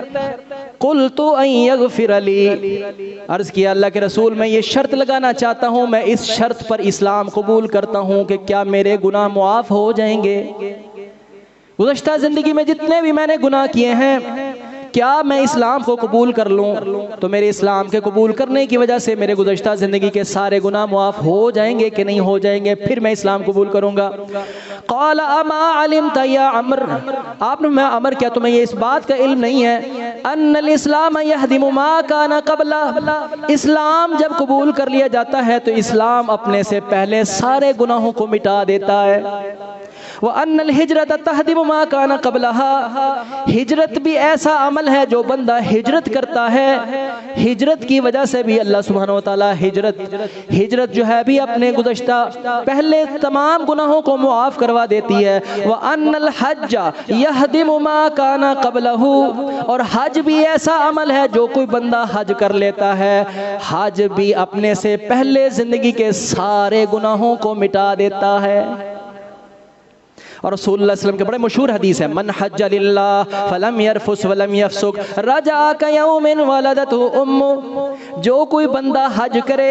قلت ان یغفر لی، عرض کیا اللہ کے رسول میں یہ شرط لگانا چاہتا ہوں، میں اس شرط پر اسلام قبول کرتا ہوں کہ کیا میرے گناہ معاف ہو جائیں گے؟ گزشتہ زندگی میں جتنے بھی میں نے گناہ کیے ہیں، کیا میں اسلام کو قبول کر لوں تو میرے اسلام کے قبول کرنے کی وجہ سے میرے گزشتہ زندگی کے سارے گناہ معاف ہو جائیں گے کہ نہیں ہو جائیں گے، پھر میں اسلام قبول کروں گا۔ قال اما علمت یا عمر، آپ نے میں عمر کیا تمہیں یہ اس بات کا علم نہیں ہے ان الاسلام یہدم ما کان قبلہ، اسلام جب قبول کر لیا جاتا ہے تو اسلام اپنے سے پہلے سارے گناہوں کو مٹا دیتا ہے۔ وَأَنَّ الْحِجْرَةَ تَهْدِمُ مَا كَانَ قَبْلَهَا، ہجرت بھی ایسا عمل ہے جو بندہ ہجرت کرتا ہے، ہجرت کی وجہ سے بھی اللہ سبحانہ وتعالی ہجرت جو ہے بھی اپنے گزشتہ پہلے تمام گناہوں کو معاف کروا دیتی ہے۔ وَأَنَّ الْحَجَّ يَهْدِمُ مَا كَانَ قَبْلَهُ، اور حج بھی ایسا عمل ہے جو کوئی بندہ حج کر لیتا ہے، حج بھی اپنے سے پہلے زندگی کے سارے گناہوں کو مٹا دیتا ہے۔ اور رسول اللہ صلی اللہ علیہ وسلم کے بڑے مشہور حدیث ہے من حج للہ فلم یرفس ولم یفسق رجع کیوم ولدته امہ، جو کوئی بندہ حج کرے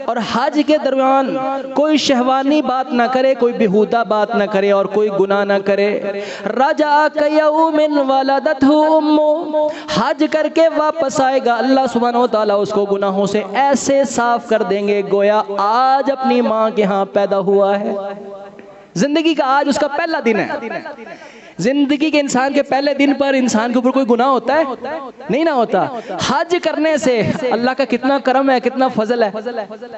اور حج کے درمیان کوئی شہوانی بات نہ کرے، کوئی بیہودہ بات نہ کرے اور کوئی گناہ نہ کرے، رجع کیوم ولدته امہ، حج کر کے واپس آئے گا اللہ سبحانہ وتعالی اس کو گناہوں سے ایسے صاف کر دیں گے گویا آج اپنی ماں کے ہاں پیدا ہوا ہے۔ زندگی کا آج اس کا پہلا دن ہے۔ زندگی کے انسان کے پہلے دن پر انسان کے اوپر کوئی گناہ ہوتا ہے؟ نہیں نہ ہوتا۔ حج کرنے سے اللہ کا کتنا کرم ہے، کتنا فضل ہے۔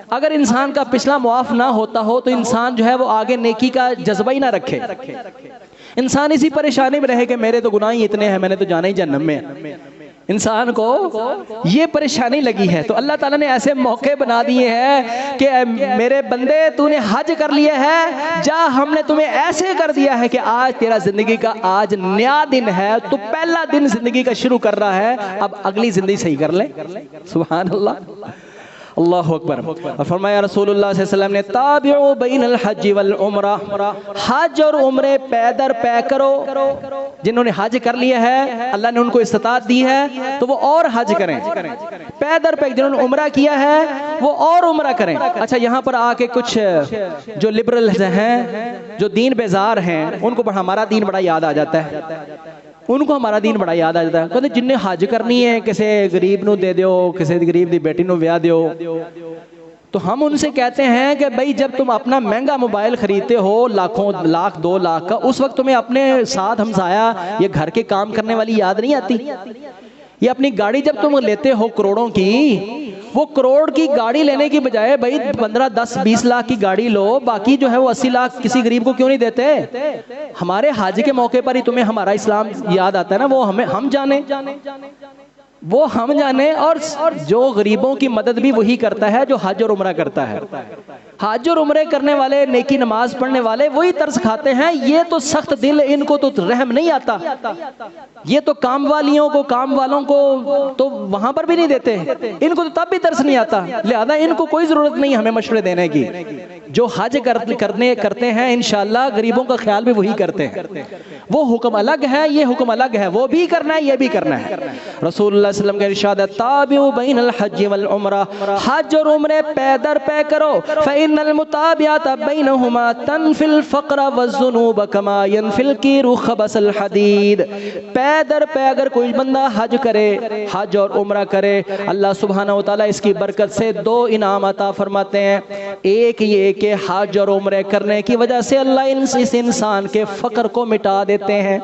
اگر انسان کا پچھلا معاف نہ ہوتا ہو تو انسان جو ہے وہ آگے نیکی کا جذبہ ہی نہ رکھے، انسان اسی پریشانی میں رہے کہ میرے تو گناہ ہی اتنے ہیں، میں نے تو جانا ہی جہنم میں ہے۔ انسان کو یہ پریشانی لگی ہے تو اللہ تعالیٰ نے ایسے موقع بنا دیے ہیں کہ میرے بندے تو نے حج کر لیا ہے، جا ہم نے تمہیں ایسے کر دیا ہے کہ آج تیرا زندگی کا آج نیا دن ہے، تو پہلا دن زندگی کا شروع کر رہا ہے، اب اگلی زندگی صحیح کر لے۔ سبحان اللہ، اللہ اکبر۔ اور فرمایا رسول اللہ صلی اللہ علیہ وسلم نے تابعوا بین الحج والعمرہ، حج اور عمرے پے در پے کرو۔ جنہوں نے حج کر لیا ہے اللہ نے ان کو استطاعت دی ہے تو وہ اور حج کریں، پے در پے۔ جنہوں نے عمرہ کیا ہے وہ اور عمرہ کریں۔ اچھا یہاں پر آ کے کچھ جو لبرلز ہیں، جو دین بیزار ہیں، ان کو ہمارا دین بڑا یاد آ جاتا ہے، ان کو ہمارا دین بڑا یاد آ جاتا ہے۔ کہتے جن نے حج کرنی ہے کسی غریب نو دے دیو، کسی غریب دی بیٹی نو ویاہ دیو۔ تو ہم ان سے کہتے ہیں کہ بھئی جب تم اپنا مہنگا موبائل خریدتے ہو لاکھوں لاکھ 2 لاکھ کا، اس وقت تمہیں اپنے ساتھ ہمسایہ یہ گھر کے کام کرنے والی یاد نہیں آتی؟ یہ اپنی گاڑی جب تم لیتے ہو کروڑوں کی، وہ کروڑ کی گاڑی لینے کی بجائے بھئی 15 10 20 لاکھ کی گاڑی لو، باقی جو ہے وہ 80 لاکھ کسی غریب کو کیوں نہیں دیتے؟ ہمارے حج کے موقع پر ہی تمہیں ہمارا اسلام یاد آتا ہے نا، وہ ہم جانے، وہ ہم جانے۔ اور جو غریبوں کی مدد بھی وہی کرتا ہے جو حج اور عمرہ کرتا ہے۔ حج اور عمرے کرنے والے، نیکی نماز پڑھنے والے وہی طرز کھاتے ہیں۔ یہ تو سخت دل، ان کو تو رحم نہیں آتا، یہ تو کام والیوں کو، کام والوں کو تو وہاں پر بھی نہیں دیتے، ان کو تو تب بھی ترس نہیں آتا، لہذا ان کو کوئی ضرورت نہیں ہمیں مشورے دینے کی۔ جو حج کرتے ہیں انشاءاللہ غریبوں کا خیال بھی وہی کرتے ہیں. وہ حکم الگ ہے، یہ حکم الگ ہے، وہ بھی کرنا ہے، یہ بھی کرنا ہے. رسول اللہ صلی اللہ علیہ وسلم کا ارشاد ہے تابعوا بین الحج والعمرہ، حج اور عمرے پے در پے کرو. فإن المتابعات بینہما تنفی الفقر والذنوب کما ینفی الکیر خبث الحدید. پے در پے اگر کوئی بندہ حج کرے، حج اور عمرہ کرے، اللہ سبحانہ وتعالیٰ اس کی برکت سے 2 انعام عطا فرماتے ہیں. ایک یہ کہ حج اور عمرے کرنے کی وجہ سے اللہ اس انسان کے فقر کو مٹا دیتے ہیں.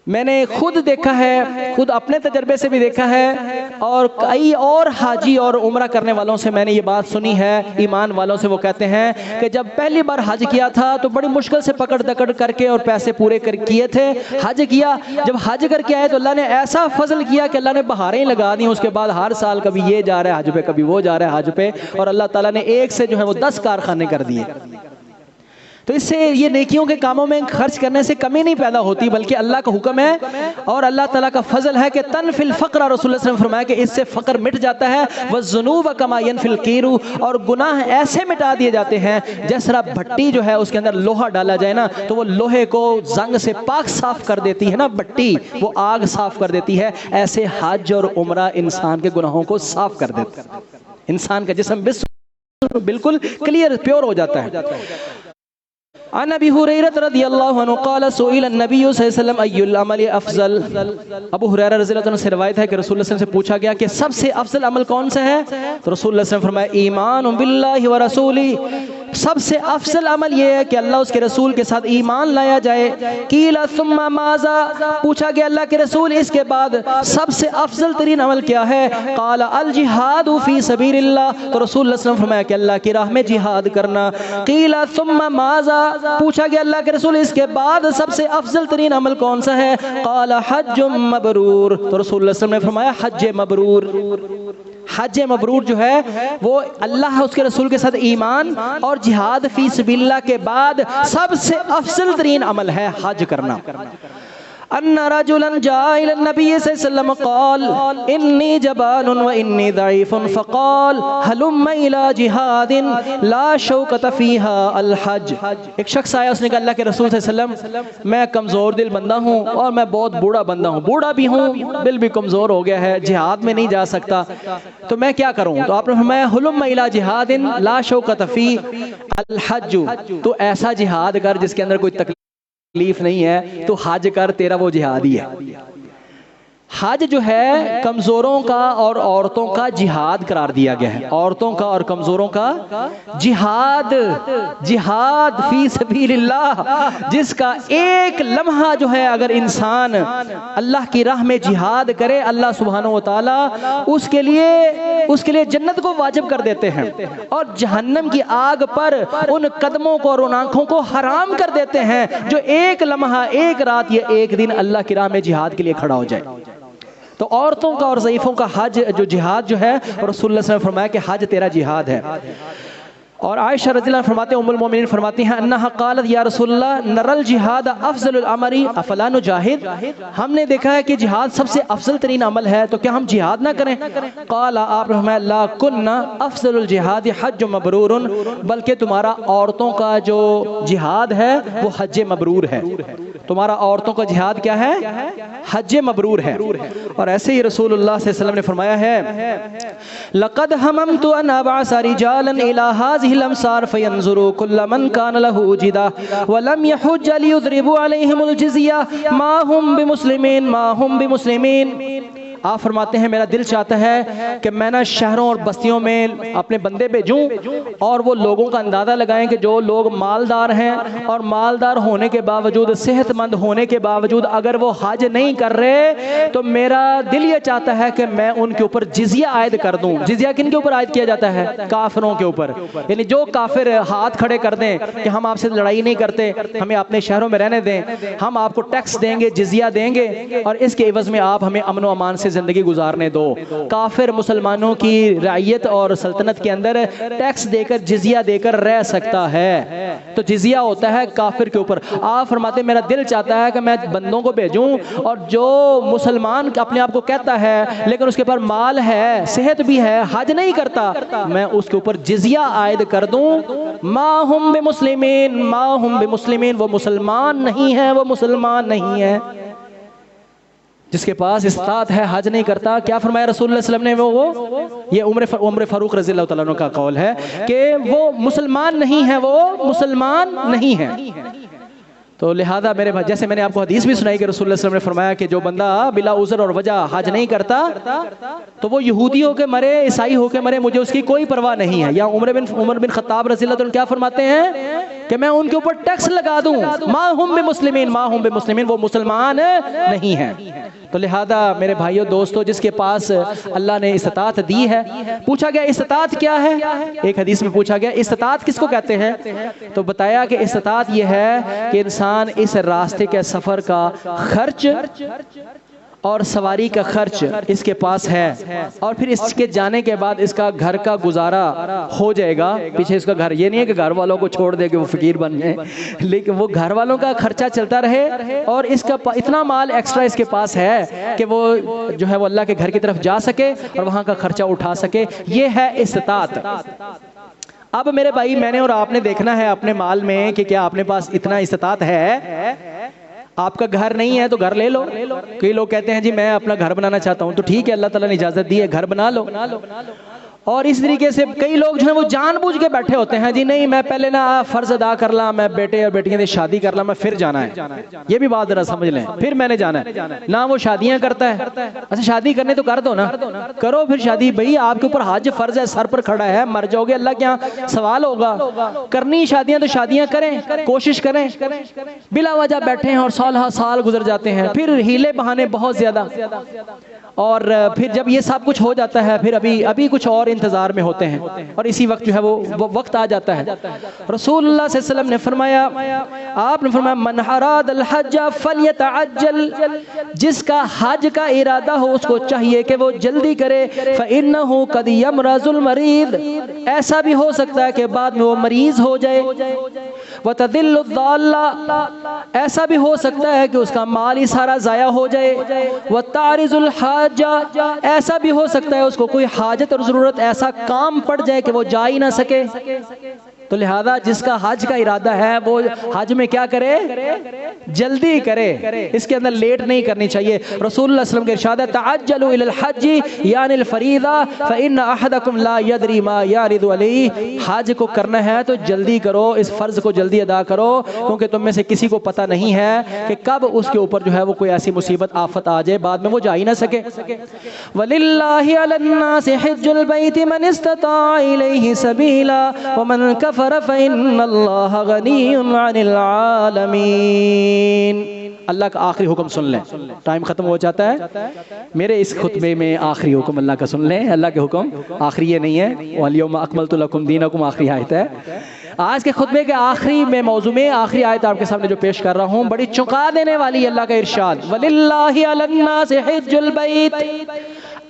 میں نے خود دیکھا ہے، خود اپنے تجربے سے بھی دیکھا ہے، اور کئی اور حاجی اور عمرہ کرنے والوں سے میں نے یہ بات سنی ہے، ایمان والوں سے. وہ کہتے ہیں کہ جب پہلی بار حج کیا تھا تو بڑی مشکل سے پکڑ دکڑ کر کے اور پیسے پورے کیے تھے، حج کیا. جب حج کر کے آئے تو اللہ نے ایسا فضل کیا کہ اللہ نے بہاریں لگا دی. اس کے بعد ہر سال کبھی یہ جا رہا ہے حج پہ، کبھی وہ جا رہا ہے حج پہ، اور اللہ تعالیٰ نے ایک سے جو ہے وہ 10 کارخانے کر دیے. تو اس سے یہ نیکیوں کے کاموں میں خرچ کرنے سے کمی نہیں پیدا ہوتی، بلکہ اللہ کا حکم ہے اور اللہ تعالیٰ کا فضل ہے کہ تنفی الفقر، رسول اللہ صلی اللہ علیہ وسلم فرمایا کہ اس سے فقر مٹ جاتا ہے. والذنوب کما ینفی الکیر، اور گناہ ایسے مٹا دیے جاتے ہیں جس طرح بھٹی جو ہے اس کے اندر لوہا ڈالا جائے نا تو وہ لوہے کو زنگ سے پاک صاف کر دیتی ہے نا، بھٹی وہ آگ صاف کر دیتی ہے. ایسے حج اور عمرہ انسان کے گناہوں کو صاف کر دیتا ہے، انسان کا جسم بالکل کلیئر پیور ہو جاتا ہے. عن ابی ہریرہ رضی اللہ عنہ قال سئل النبی صلی اللہ علیہ وسلم ای العمل افضل. ابو ہریرہ رضی اللہ عنہ سے روایت ہے کہ رسول اللہ صلی اللہ علیہ وسلم سے پوچھا گیا کہ سب سے افضل عمل کون سا ہے؟ تو رسول اللہ صلی اللہ علیہ وسلم فرمایا ایمان باللہ ورسولہ، سب سے افضل عمل یہ ہے کہ اللہ اس کے رسول کے ساتھ ایمان لایا جائے. قیل ثم ماذا، پوچھا گیا اللہ کے رسول اس کے بعد سب سے افضل ترین عمل کیا ہے؟ قال الجہاد فی سبیل اللہ، تو رسول اللہ صلی اللہ علیہ وسلم فرمایا کہ اللہ کی راہ میں جہاد کرنا. قیل ثم ماذا، پوچھا گیا اللہ کے رسول اس کے بعد سب سے افضل ترین عمل کون سا ہے؟ قال حج مبرور، تو رسول اللہ صلی اللہ علیہ وسلم نے فرمایا حج مبرور. حج مبرور جو ہے وہ اللہ اس کے رسول کے ساتھ ایمان اور جہاد فی سبیل اللہ کے بعد سب سے افضل ترین عمل ہے حج کرنا. ان رجلا جاء الى النبي صلی اللہ علیہ وسلم قال انی جبان وانی ضعیف فقال هلم الى جہاد لا شوکۃ فیها الحج. ایک شخص آیا، اس نے کہا اللہ کے رسول صلی اللہ علیہ وسلم میں کمزور دل بندہ ہوں اور میں بہت بوڑھا بندہ ہوں، بوڑھا بھی ہوں، دل بھی کمزور ہو گیا ہے، جہاد میں نہیں جا سکتا، تو میں کیا کروں؟ تو آپ نے فرمایا ہلم الى جہاد لا شوکۃ فیہ الحج، تو ایسا جہاد کر جس کے اندر کوئی تکلیف نہیں ہے، تو حج کر، تیرا وہ جہاد ہی ہے. حج جو ہے کمزوروں کا اور عورتوں کا جہاد قرار دیا گیا ہے، عورتوں کا اور کمزوروں کا جہاد، جہاد فی سبیل اللہ، جس کا ایک لمحہ جو ہے اگر انسان اللہ کی راہ میں جہاد کرے اللہ سبحانہ وتعالی اس کے لیے جنت کو واجب کر دیتے ہیں اور جہنم کی آگ پر ان قدموں کو اور ان آنکھوں کو حرام کر دیتے ہیں جو ایک لمحہ، ایک رات یا ایک دن اللہ کی راہ میں جہاد کے لیے کھڑا ہو جائے. تو عورتوں کا اور ضعیفوں کا حج جو جہاد جو ہے رسول اللہ صلی اللہ علیہ وسلم نے فرمایا کہ حج تیرا جہاد ہے. اور عائشہ رضی اللہ عنہ فرماتے ہیں، ام المومنین فرماتی ہیں انہا قالت یا رسول اللہ نر الجہاد افضل العمل افلا نجاہد، ہم نے دیکھا ہے کہ جہاد سب سے افضل ترین عمل ہے تو کیا ہم جہاد نہ کریں؟ قال آپ نے فرمایا لا کننا افضل الجہاد حج مبرور، بلکہ تمہارا عورتوں کا جو جہاد ہے وہ حج مبرور ہے. تمہارا عورتوں کا جہاد کیا ہے؟ حج مبرور ہے. اور ایسے ہی رسول اللہ صلی اللہ علیہ وسلم نے فرمایا ہے لقد حممت ان ابعث رجالا الى هذه الامصار فينظروا كل من كان له جدة ولم يحج ليضربوا عليهم الجزية ما هم بمسلمين ما هم بمسلمين. آپ فرماتے ہیں میرا دل چاہتا ہے کہ میں نہ شہروں اور بستیوں میں اپنے بندے بھیجوں اور وہ لوگوں کا اندازہ لگائیں کہ جو لوگ مالدار ہیں اور مالدار ہونے کے باوجود، صحت مند ہونے کے باوجود اگر وہ حج نہیں کر رہے تو میرا دل یہ چاہتا ہے کہ میں ان کے اوپر جزیہ عائد کر دوں. جزیہ کن کے اوپر عائد کیا جاتا ہے؟ کافروں کے اوپر. یعنی جو کافر ہاتھ کھڑے کر دیں کہ ہم آپ سے لڑائی نہیں کرتے، ہمیں اپنے شہروں میں رہنے دیں، ہم آپ کو ٹیکس دیں گے، جزیہ دیں گے اور اس کے عوض میں آپ ہمیں امن و امان سے زندگی گزارنے دو. کافر مسلمانوں کی رعیت اور سلطنت کے اندر ٹیکس دے کر جزیہ دے کر رہ سکتا ہے, تو جزیہ ہوتا ہے کافر کے اوپر. آپ فرماتے ہیں میرا دل چاہتا ہے کہ میں بندوں کو بھیجوں اور جو مسلمان اپنے آپ کو کہتا ہے لیکن اس کے پاس مال ہے, صحت بھی ہے, حج نہیں کرتا, میں اس کے اوپر جزیہ عائد کر دوں. ما ہم بمسلمین, ما ہم بمسلمین, وہ مسلمان نہیں ہے, وہ مسلمان نہیں ہے. جس کے پاس استطاعت ہے حج نہیں کرتا. کیا فرمایا رسول اللہ صلی اللہ علیہ وسلم نے؟ وہ یہ عمر فاروق رضی اللہ تعالیٰ عنہ کا قول ہے کہ وہ مسلمان نہیں ہے, وہ مسلمان نہیں ہے. تو لہذا میرے بھائی, جیسے میں نے آپ کو حدیث بھی سنائی کہ رسول اللہ صلی اللہ علیہ وسلم نے فرمایا کہ جو بندہ بلا عذر اور وجہ حج نہیں کرتا تو وہ یہودی ہو کے مرے, عیسائی ہو کے مرے, مجھے اس کی کوئی پرواہ نہیں ہے. یا عمر بن خطاب رضی اللہ عنہ کیا فرماتے ہیں کہ میں ان کے اوپر ٹیکس لگا دوں, ما ہم بمسلمین, ما ہم بمسلمین, وہ مسلمان نہیں ہیں. تو لہذا میرے بھائیو دوستو, جس کے پاس اللہ نے استطاعت دی ہے, پوچھا گیا استطاعت کیا ہے؟ ایک حدیث میں پوچھا گیا استطاعت کس کو کہتے ہیں, تو بتایا کہ استطاعت یہ ہے کہ انسان اس راستے کے سفر کا خرچ اور سواری کا خرچ اس کے پاس ہے, اور پھر اس کے جانے کے بعد اس کا گھر کا گزارا ہو جائے گا. پیچھے اس کا گھر, یہ نہیں ہے کہ گھر والوں کو چھوڑ دے کہ وہ فقیر بن جائیں, لیکن وہ گھر والوں کا خرچہ چلتا رہے اور اس کا اتنا مال ایکسٹرا اس کے پاس ہے کہ وہ جو ہے وہ اللہ کے گھر کی طرف جا سکے اور وہاں کا خرچہ اٹھا سکے. یہ ہے استطاعت. اب میرے بھائی, میں نے اور آپ نے دیکھنا ہے اپنے مال میں کہ کیا آپ نے پاس اتنا استطاعت ہے. آپ کا گھر نہیں ہے تو گھر لے لو. کئی لوگ کہتے ہیں جی میں اپنا گھر بنانا چاہتا ہوں, تو ٹھیک ہے, اللہ تعالیٰ نے اجازت دی ہے, گھر بنا لو. اور اس طریقے سے کئی لوگ جو ہیں وہ جان بوجھ کے بیٹھے ہوتے ہیں, جی نہیں میں پہلے نہ فرض ادا کر لا, میں بیٹے اور بیٹیاں سے شادی کر لا, میں پھر جانا ہے. یہ بھی بات ذرا سمجھ لیں, پھر میں نے جانا ہے. نہ وہ شادیاں کرتا ہے. اچھا شادی کرنے تو کر دو نا, کرو پھر شادی. بھئی آپ کے اوپر حج فرض ہے, سر پر کھڑا ہے, مر جاؤ گے اللہ کے یہاں سوال ہوگا. کرنی شادیاں تو شادیاں کریں, کوشش کریں. بلا وجہ بیٹھے ہیں اور سال گزر جاتے ہیں, پھر ہیلے بہانے بہت زیادہ, اور پھر جب یہ سب کچھ ہو جاتا ہے پھر ابھی کچھ اور انتظار میں ہوتے ہیں, اور اسی وقت جو ہے وہ وقت آ جاتا ہے. رسول اللہ صلی اللہ علیہ وسلم نے فرمایا, آپ نے فرمایا من اراد الحج فلیتعجل, جس کا حج کا ارادہ ہو اس کو چاہیے کہ وہ جلدی کرے. فإنه قد يمرض المریض, ایسا بھی ہو سکتا ہے کہ بعد میں وہ مریض ہو جائے. وتذل الضالہ, ایسا بھی ہو سکتا ہے کہ اس کا مال ہی سارا ضائع ہو جائے. وتعرض الحاجہ, ایسا بھی ہو سکتا ہے اس کو کوئی حاجت اور ضرورت, ایسا کام پڑ جائے کہ وہ جا ہی نہ سکے. تو لہذا جس کا حج کا ارادہ ہے وہ حج میں کیا کرے, جلدی کرے, اس کے اندر لیٹ نہیں کرنی چاہیے. رسول اللہ صلی اللہ علیہ وسلم کے ارشاد ہے تعجلوا الى الحج یعنی الفریضہ فإن احدکم لا یدری ما یارد علیہ, حج کو کرنا ہے تو جلدی کرو, اس فرض کو جلدی ادا کرو, کیونکہ تم میں سے کسی کو پتہ نہیں ہے کہ کب اس کے اوپر جو ہے وہ کوئی ایسی مصیبت آفت آ جائے بعد میں وہ جا ہی نہ سکے. وَلِلَّهِ عَلَى النَّاسِ حِجُّ الْبَيْتِ مَنِ اسْتَطَاعَ إِلَيْهِ سَبِيلًا وَمَنْ كَفَرَ فَإِنَّ اللَّهَ غَنِيٌّ عَنِ الْعَالَمِينَ. اللہ کا آخری حکم سن لیں, ٹائم ختم ہو جاتا ہے. میرے اس خطبے میں آخری حکم اللہ کا سن لیں. اللہ کے حکم آخری یہ نہیں ہے, وَالْيَوْمَ أَكْمَلْتُ لَكُمْ دِينَكُمْ آخری آیت ہے. آج کے خطبے کے آخری میں موضوع میں آخری آیت آپ کے سامنے جو پیش کر رہا ہوں بڑی چونکا دینے والی. اللہ کا ارشاد وَلِلَّهِ عَلَى النَّاسِ حِجُّ الْبَيْتِ,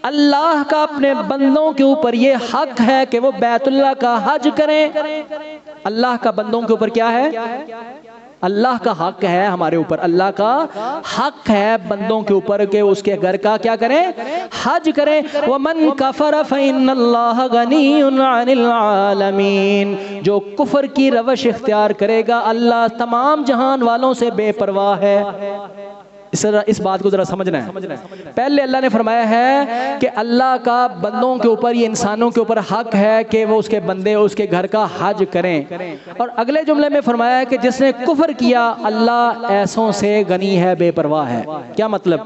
اللہ کا اپنے بندوں کے اوپر یہ حق ہے کہ وہ بیت اللہ کا حج کریں. اللہ کا بندوں کے اوپر کیا ہے, اللہ کا حق ہے ہمارے اوپر, اللہ کا حق ہے بندوں کے اوپر کہ اس کے گھر کا کیا کریں, حج کریں. وَمَنْ كَفَرَ فَإِنَّ اللَّهَ غَنِيٌّ عَنِ الْعَالَمِينَ, جو کفر کی روش اختیار کرے گا اللہ تمام جہان والوں سے بے پرواہ ہے. اس بات کو ذرا سمجھنا ہے. پہلے اللہ نے فرمایا ہے کہ اللہ کا بندوں کے اوپر, یہ انسانوں کے اوپر حق ہے کہ وہ اس کے بندے اس کے گھر کا حج کریں. اور اگلے جملے میں فرمایا ہے کہ جس نے کفر کیا اللہ ایسوں سے غنی ہے, بے پرواہ ہے. کیا مطلب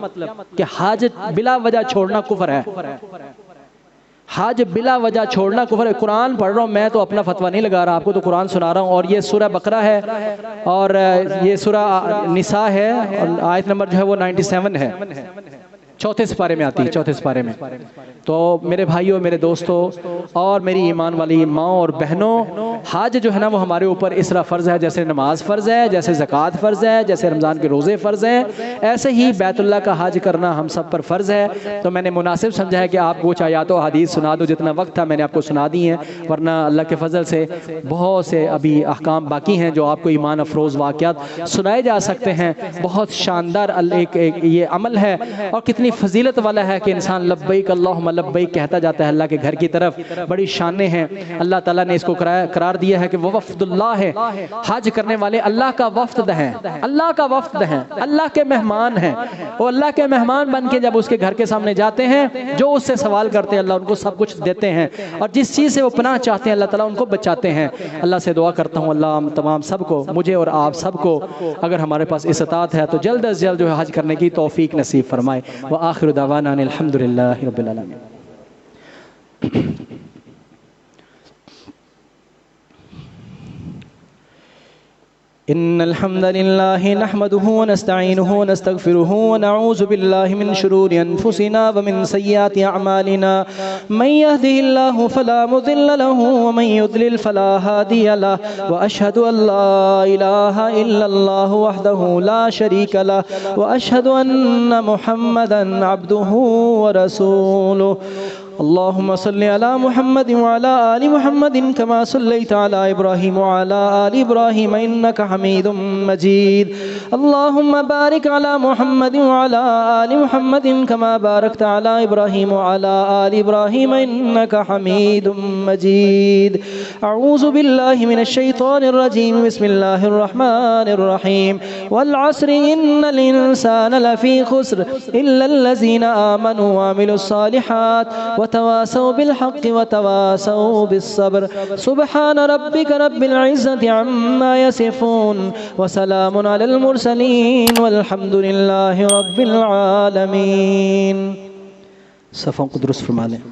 کہ حج بلا وجہ چھوڑنا کفر ہے. حج بلا وجہ چھوڑنا کفر ہے۔ قرآن پڑھ رہا ہوں میں تو اپنا فتویٰ نہیں لگا رہا، آپ کو تو قرآن سنا رہا ہوں، اور یہ سورہ بقرہ ہے اور یہ سورہ نساء ہے اور آیت نمبر جو ہے وہ 97 ہے، چوتھے سپارے میں آتی ہے، چوتھے سپارے میں۔ تو میرے بھائیوں، میرے دوستوں اور میری ایمان والی ماں اور بہنوں، حج جو ہے نا وہ ہمارے اوپر اس طرح فرض ہے جیسے نماز فرض ہے، جیسے زکوٰۃ فرض ہے، جیسے رمضان کے روزے فرض ہیں، ایسے ہی بیت اللہ کا حج کرنا ہم سب پر فرض ہے۔ تو میں نے مناسب سمجھا ہے کہ آپ کو کچھ آیات و حدیث سنا دو، جتنا وقت تھا میں نے آپ کو سنا دی ہیں، ورنہ اللہ کے فضل سے بہت سے ابھی احکام باقی ہیں جو آپ کو ایمان افروز واقعات سنائے جا سکتے ہیں۔ بہت شاندار ایک یہ عمل ہے اور کتنی فضیلت والا ہے کہ انسان لبیک اللہم لبیک کہتا جاتا ہے اللہ کے گھر کی طرف، بڑی شانیں ہیں۔ اللہ تعالیٰ نے اس کو قرار دیا ہے کہ وہ وفد اللہ ہے، حج کرنے والے اللہ کا وفد ہیں، اللہ کا وفد ہیں، اللہ کے مہمان ہیں۔ وہ اللہ کے مہمان بن کے جب اس کے گھر کے سامنے جاتے ہیں، جو اس سے سوال کرتے ہیں اللہ ان کو سب کچھ دیتے ہیں، اور جس چیز سے وہ پناہ چاہتے ہیں اللہ تعالیٰ ان کو بچاتے ہیں۔ اللہ سے دعا کرتا ہوں اللہ ہم تمام سب کو، مجھے اور آپ سب کو، اگر ہمارے پاس استطاعت ہے تو جلد از جلد جو ہے حج کرنے کی توفیق نصیب فرمائے۔ وآخر دعوانا ان الحمدللہ رب العالمین۔ إن الحمد لله نحمده ونستعينه ونستغفره ونعوذ بالله من شرور أنفسنا ومن سيئات أعمالنا، من يهده الله فلا مضل له ومن يضلل فلا هادي له، وأشهد أن لا إله إلا الله وحده لا شريك له، وأشهد أن محمدا عبده ورسوله۔ اللهم صل على محمد وعلى آل محمد كما صليت على إبراهيم وعلى آل إبراهيم إنك حميد مجيد۔ اللهم بارك على محمد وعلى آل محمد كما باركت على إبراهيم وعلى آل إبراهيم إنك حميد مجيد۔ أعوذ بالله من الشيطان الرجيم، بسم الله الرحمن الرحيم، والعصر إن الإنسان لفي خسر إلا الذين آمنوا وعملوا الصالحات وتواصوا بالحق وتواصوا بالصبر۔ سبحان ربك رب العزة عما يصفون وسلام على المرسلين والحمد لله رب العالمين۔ صفوں کو درست فرما لیں۔